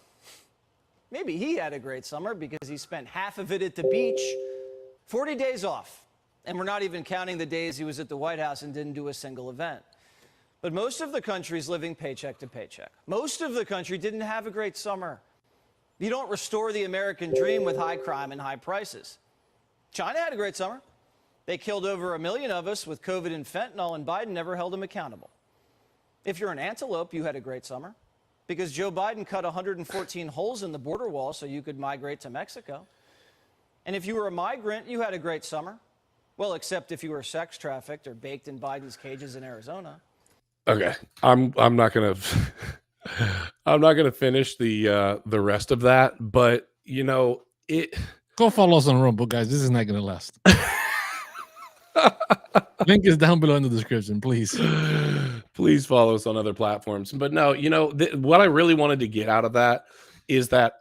Maybe he had a great summer because he spent half of it at the beach, 40 days off. And we're not even counting the days he was at the White House and didn't do a single event. But most of the country's living paycheck to paycheck. Most of the country didn't have a great summer. You don't restore the American dream with high crime and high prices. China had a great summer. They killed over 1 million of us with COVID and fentanyl, and Biden never held them accountable. If you're an antelope, you had a great summer. because Joe Biden cut 114 holes in the border wall so you could migrate to Mexico. And if you were a migrant, you had a great summer. Well, except if you were sex trafficked or baked in Biden's cages in Arizona. Okay, I'm not gonna I'm not gonna finish the rest of that, but you know it. Go follow us on Rumble, guys. This is not gonna last. Link is down below in the description, please. Please follow us on other platforms. But no, you know what I really wanted to get out of that is that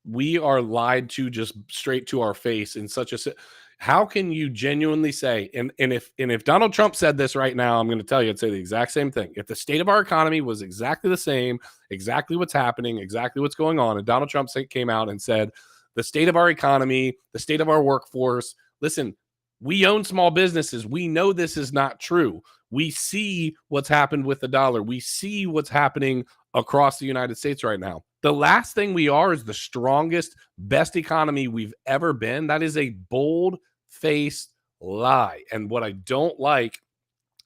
we are lied to just straight to our face in such a. How can you genuinely say, and if Donald Trump said this right now, I'm going to tell you, I'd say the exact same thing. If the state of our economy was exactly the same, exactly what's happening, exactly what's going on, and Donald Trump came out and said, the state of our economy, the state of our workforce, listen, we own small businesses. We know this is not true. We see what's happened with the dollar. We see what's happening across the United States right now. The last thing we are is the strongest, best economy we've ever been. That is a bold-faced lie. And what I don't like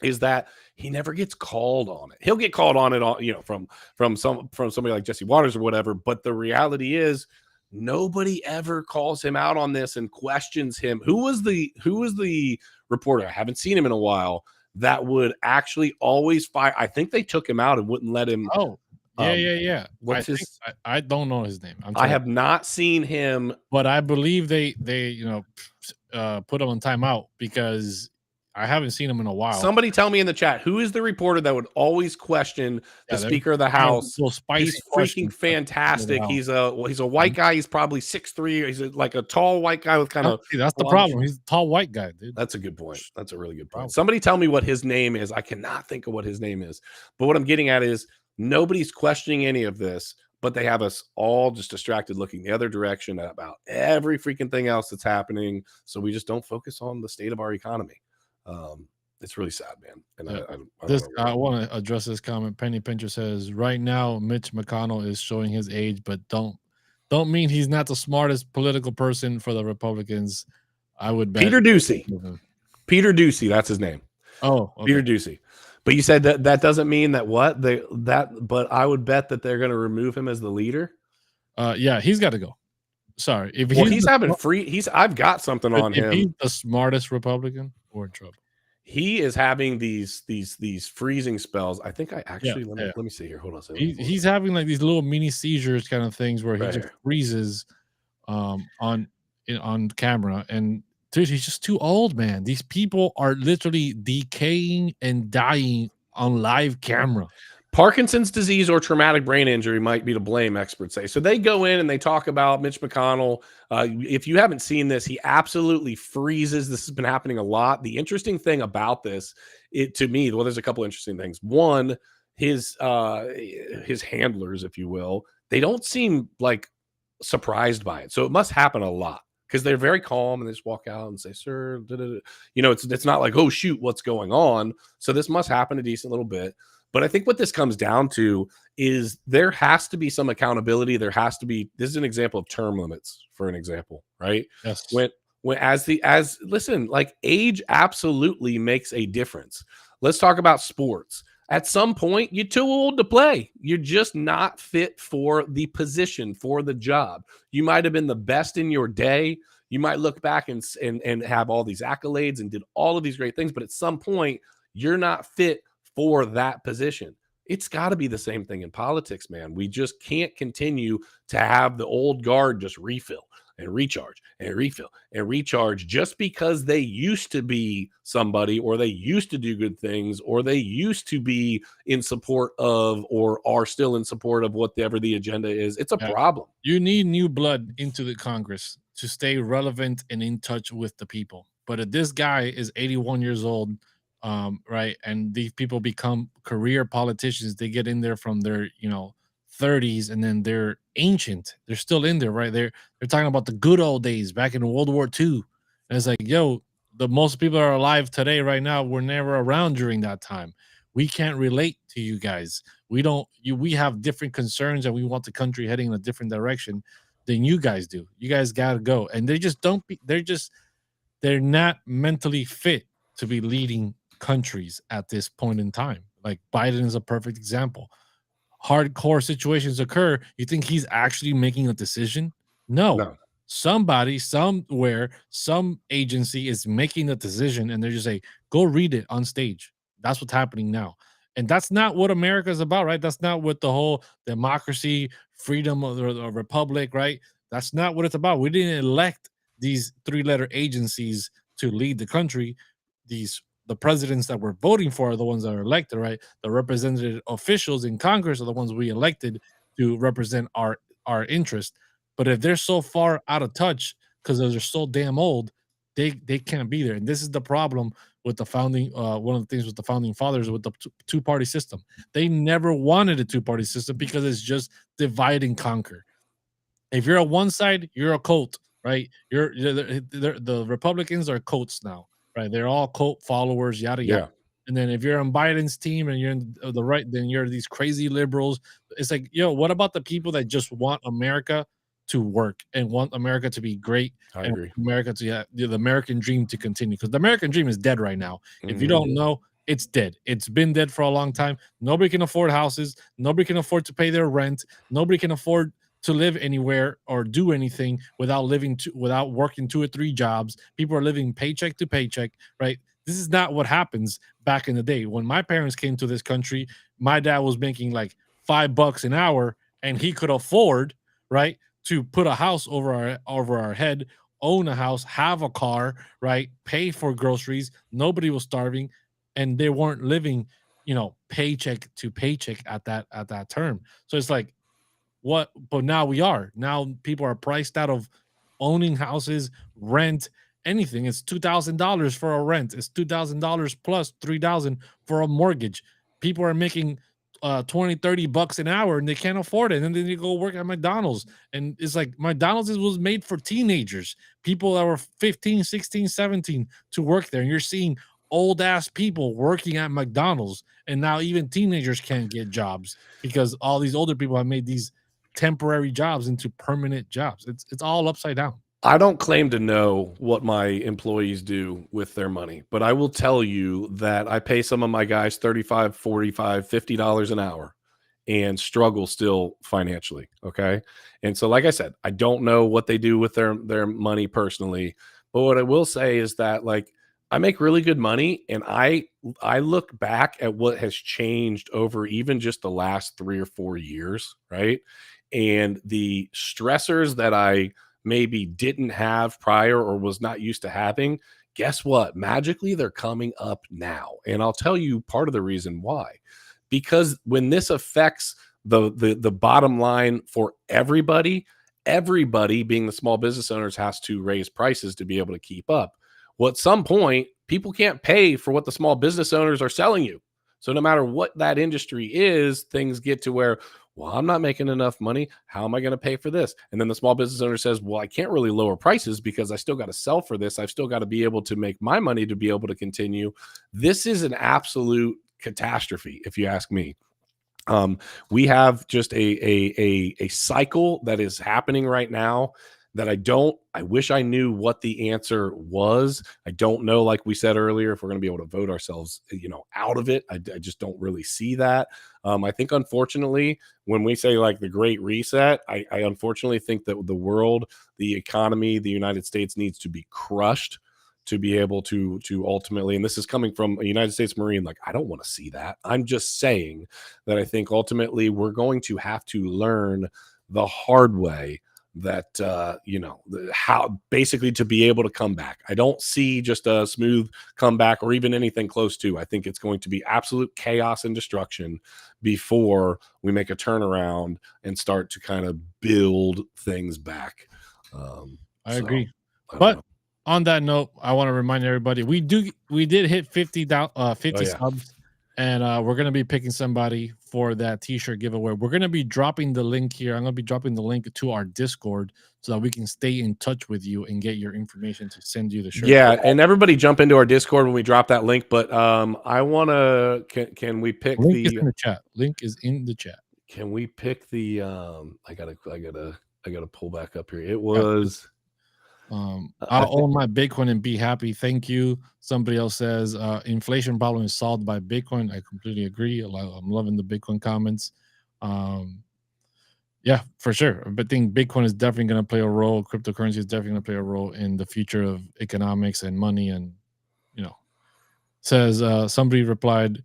is that he never gets called on it. He'll get called on it, you know, from somebody like Jesse Waters or whatever. But the reality is, nobody ever calls him out on this and questions him. Who was the reporter? I haven't seen him in a while. That would actually always fire. I think they took him out and wouldn't let him. Oh, yeah. What's I don't know his name. I have not seen him, but I believe they put him on timeout because I haven't seen him in a while. Somebody tell me in the chat, who is the reporter that would always question the Speaker of the House? He's freaking fantastic. He's a white guy. He's probably 6'3". He's like a tall white guy with kind of. That's the problem. He's a tall white guy, dude. That's a good point. That's a really good point. Somebody tell me what his name is. I cannot think of what his name is. But what I'm getting at is nobody's questioning any of this, but they have us all just distracted looking the other direction about every freaking thing else that's happening. So we just don't focus on the state of our economy. It's really sad, man. And I want to address this comment. Penny Pincher says, right now, Mitch McConnell is showing his age, but don't mean he's not the smartest political person for the Republicans. I would bet Peter Ducey, that's his name. Oh, okay. Peter Ducey. But you said that doesn't mean that what but I would bet that they're going to remove him as the leader. Yeah, he's got to go. Sorry, if I've got something on him. He's the smartest Republican, we're in trouble. He is having these freezing spells. I think I actually let me see here. Hold on a second. He's having like these little mini seizures kind of things where he just freezes on camera. And dude, he's just too old, man. These people are literally decaying and dying on live camera. Parkinson's disease or traumatic brain injury might be to blame, experts say. So they go in and they talk about Mitch McConnell. If you haven't seen this, he absolutely freezes. This has been happening a lot. The interesting thing about this, to me, well, there's a couple interesting things. One, his handlers, if you will, they don't seem like surprised by it. So it must happen a lot because they're very calm and they just walk out and say, sir, you know, it's not like, oh, shoot, what's going on? So this must happen a decent little bit. But I think what this comes down to is there has to be some accountability. There has to be. This is an example of term limits, for an example, right? Yes. Listen, like age absolutely makes a difference. Let's talk about sports. At some point, you're too old to play. You're just not fit for the position, for the job. You might have been the best in your day. You might look back and have all these accolades and did all of these great things. But at some point, you're not fit for that position. It's got to be the same thing in politics, man. We just can't continue to have the old guard just refill and recharge and refill and recharge just because they used to be somebody or they used to do good things or they used to be in support of or are still in support of whatever the agenda is. It's a problem. You need new blood into the Congress to stay relevant and in touch with the people. But if this guy is 81 years old, right, and these people become career politicians, they get in there from their 30s and then they're ancient, they're still in there, right? They're talking about the good old days back in World War II, and it's like, yo, the most people that are alive today right now were never around during that time. We can't relate to you guys. We have different concerns and we want the country heading in a different direction than you guys do. You guys gotta go. And they're not mentally fit to be leading countries at this point in time. Like Biden is a perfect example. hardcore situations occur, you think he's actually making a decision? No. Somebody, somewhere, some agency is making a decision, and they're just like, go read it on stage. That's what's happening now. And that's not what America is about, right? That's not what the whole democracy, freedom of the republic, right? That's not what it's about. We didn't elect these three-letter agencies to lead the country. The presidents that we're voting for are the ones that are elected, right? The representative officials in Congress are the ones we elected to represent our interest. But if they're so far out of touch because they're so damn old, they can't be there. And this is the problem with the founding. One of the things with the founding fathers with the two-party system. They never wanted a two-party system because it's just divide and conquer. If you're on one side, you're a cult, right? The Republicans are cults now, right? They're all cult followers, yada yada. And then if you're on Biden's team and you're in the right, then you're these crazy liberals. It's like, what about the people that just want America to work and want America to be great? I and agree. America to the American dream to continue, because the American dream is dead right now. If you don't know, it's dead. It's been dead for a long time. Nobody can afford houses. Nobody can afford to pay their rent. Nobody can afford to live anywhere or do anything without without working 2 or 3 jobs. People are living paycheck to paycheck, right? This is not what happens back in the day. When my parents came to this country, my dad was making like $5 an hour, and he could afford, right, to put a house over our head, own a house, have a car, right, pay for groceries. Nobody was starving, and they weren't living, paycheck to paycheck at that term. So it's like, what? But now we are. Now people are priced out of owning houses, rent, anything. It's $2,000 for a rent. It's $2,000 plus $3,000 for a mortgage. People are making $20-$30 an hour, and they can't afford it. And then they go work at McDonald's. And it's like McDonald's was made for teenagers, people that were 15, 16, 17 to work there. And you're seeing old ass people working at McDonald's. And now even teenagers can't get jobs because all these older people have made these temporary jobs into permanent jobs. It's all upside down. I don't claim to know what my employees do with their money, but I will tell you that I pay some of my guys $35, $45, $50 an hour and struggle still financially. Okay. And so, like I said, I don't know what they do with their money personally, but what I will say is that, like, I make really good money, and I look back at what has changed over even just the last 3 or 4 years, right? And the stressors that I maybe didn't have prior or was not used to having, guess what? Magically, they're coming up now. And I'll tell you part of the reason why. Because when this affects the bottom line for everybody being the small business owners has to raise prices to be able to keep up. Well, at some point, people can't pay for what the small business owners are selling you. So no matter what that industry is, things get to where, well, I'm not making enough money. How am I going to pay for this? And then the small business owner says, well, I can't really lower prices because I still got to sell for this. I've still got to be able to make my money to be able to continue. This is an absolute catastrophe, if you ask me. We have just a cycle that is happening right now that I wish I knew what the answer was. I don't know, like we said earlier, if we're going to be able to vote ourselves, out of it. I just don't really see that. I think, unfortunately, when we say like the Great Reset, I unfortunately think that the world, the economy, the United States needs to be crushed to be able to ultimately, and this is coming from a United States Marine, like, I don't want to see that. I'm just saying that I think ultimately we're going to have to learn the hard way that how basically to be able to come back. I don't see just a smooth comeback or even anything close to. I think it's going to be absolute chaos and destruction before we make a turnaround and start to kind of build things back. I agree. But on that note, I want to remind everybody we did hit 50 subs, and we're going to be picking somebody for that t-shirt giveaway. We're going to be dropping the link here. I'm going to be dropping the link to our Discord so that we can stay in touch with you and get your information to send you the shirt. Yeah, and everybody jump into our Discord when we drop that link. But I want to can we pick link is in the chat. Link is in the chat. Can we pick the I gotta pull back up here. It was I'll own my Bitcoin and be happy. Thank you. Somebody else says inflation problem is solved by Bitcoin. I completely agree. I'm loving the Bitcoin comments. Yeah, for sure. But I think Bitcoin is definitely going to play a role. Cryptocurrency is definitely going to play a role in the future of economics and money. And, says somebody replied,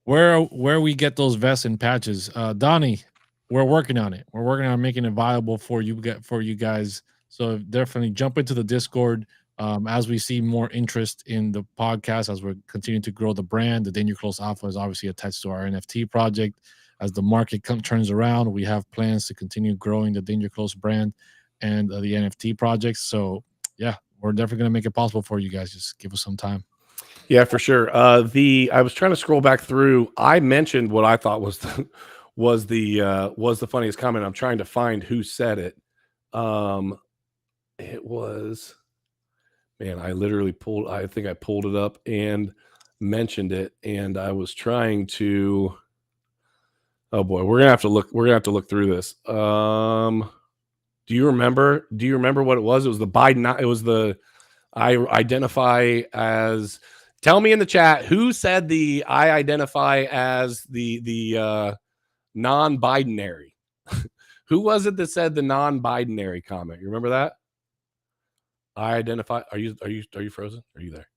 where we get those vests and patches. Donnie, we're working on it. We're working on making it viable for you guys. So definitely jump into the Discord as we see more interest in the podcast, as we're continuing to grow the brand. The Danger Close Alpha is obviously attached to our NFT project. As the market turns around, we have plans to continue growing the Danger Close brand and the NFT projects. So yeah, we're definitely going to make it possible for you guys. Just give us some time. Yeah, for sure. I was trying to scroll back through. I mentioned what I thought was the funniest comment. I'm trying to find who said it. It was, man, I literally I think I pulled it up and mentioned it, and I was trying to. Oh boy, we're gonna have to look through this. Do you remember what it was? It was the Biden. It was the I identify as. Tell me in the chat who said the I identify as the non-binary. Who was it that said the non-binary comment? You remember that? I identify. Are you frozen? Are you there?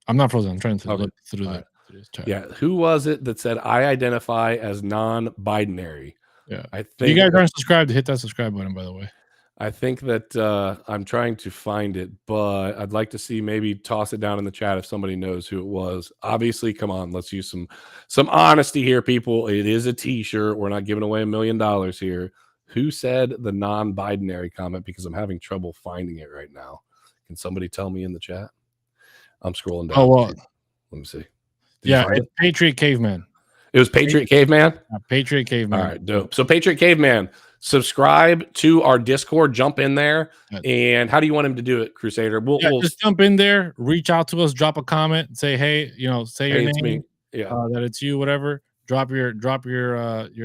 I'm not frozen. I'm trying to Okay. look through Right. the chat. Yeah. Who was it that said I identify as non-binary? Yeah. I think if you guys aren't subscribed, hit that subscribe button, by the way. I think that I'm trying to find it, but I'd like to see, maybe toss it down in the chat if somebody knows who it was. Obviously, come on, let's use some honesty here, people. It is a t-shirt. We're not giving away $1 million here. Who said the non-binary comment? Because I'm having trouble finding it right now. Can somebody tell me in the chat? I'm scrolling down. Oh, well, let me see. Did yeah, it's Patriot Caveman. It was Patriot Caveman? Patriot Caveman. All right, dope. So Patriot Caveman, subscribe to our Discord, jump in there. And how do you want him to do it, Crusader? We'll just jump in there, reach out to us, drop a comment, say, hey, say your it's name, me. Yeah. that it's you, whatever. Drop your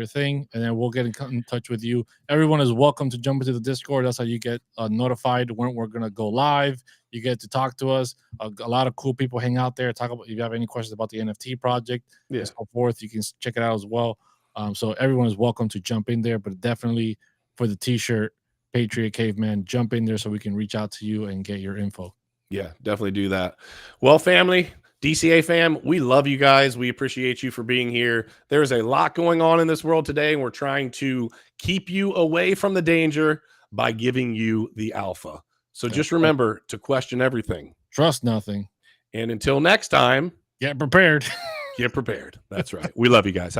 thing, and then we'll get in touch with you. Everyone is welcome to jump into the Discord. That's how you get notified when we're gonna go live. You get to talk to us. A lot of cool people hang out there. Talk about, if you have any questions about the NFT project, and so forth, you can check it out as well. So everyone is welcome to jump in there, but definitely for the t-shirt, Patriot Caveman, jump in there so we can reach out to you and get your info. Yeah, definitely do that. Well, family, DCA fam, we love you guys. We appreciate you for being here. There's a lot going on in this world today, and we're trying to keep you away from the danger by giving you the alpha. So just remember to question everything. Trust nothing. And until next time, get prepared. Get prepared. That's right. We love you guys.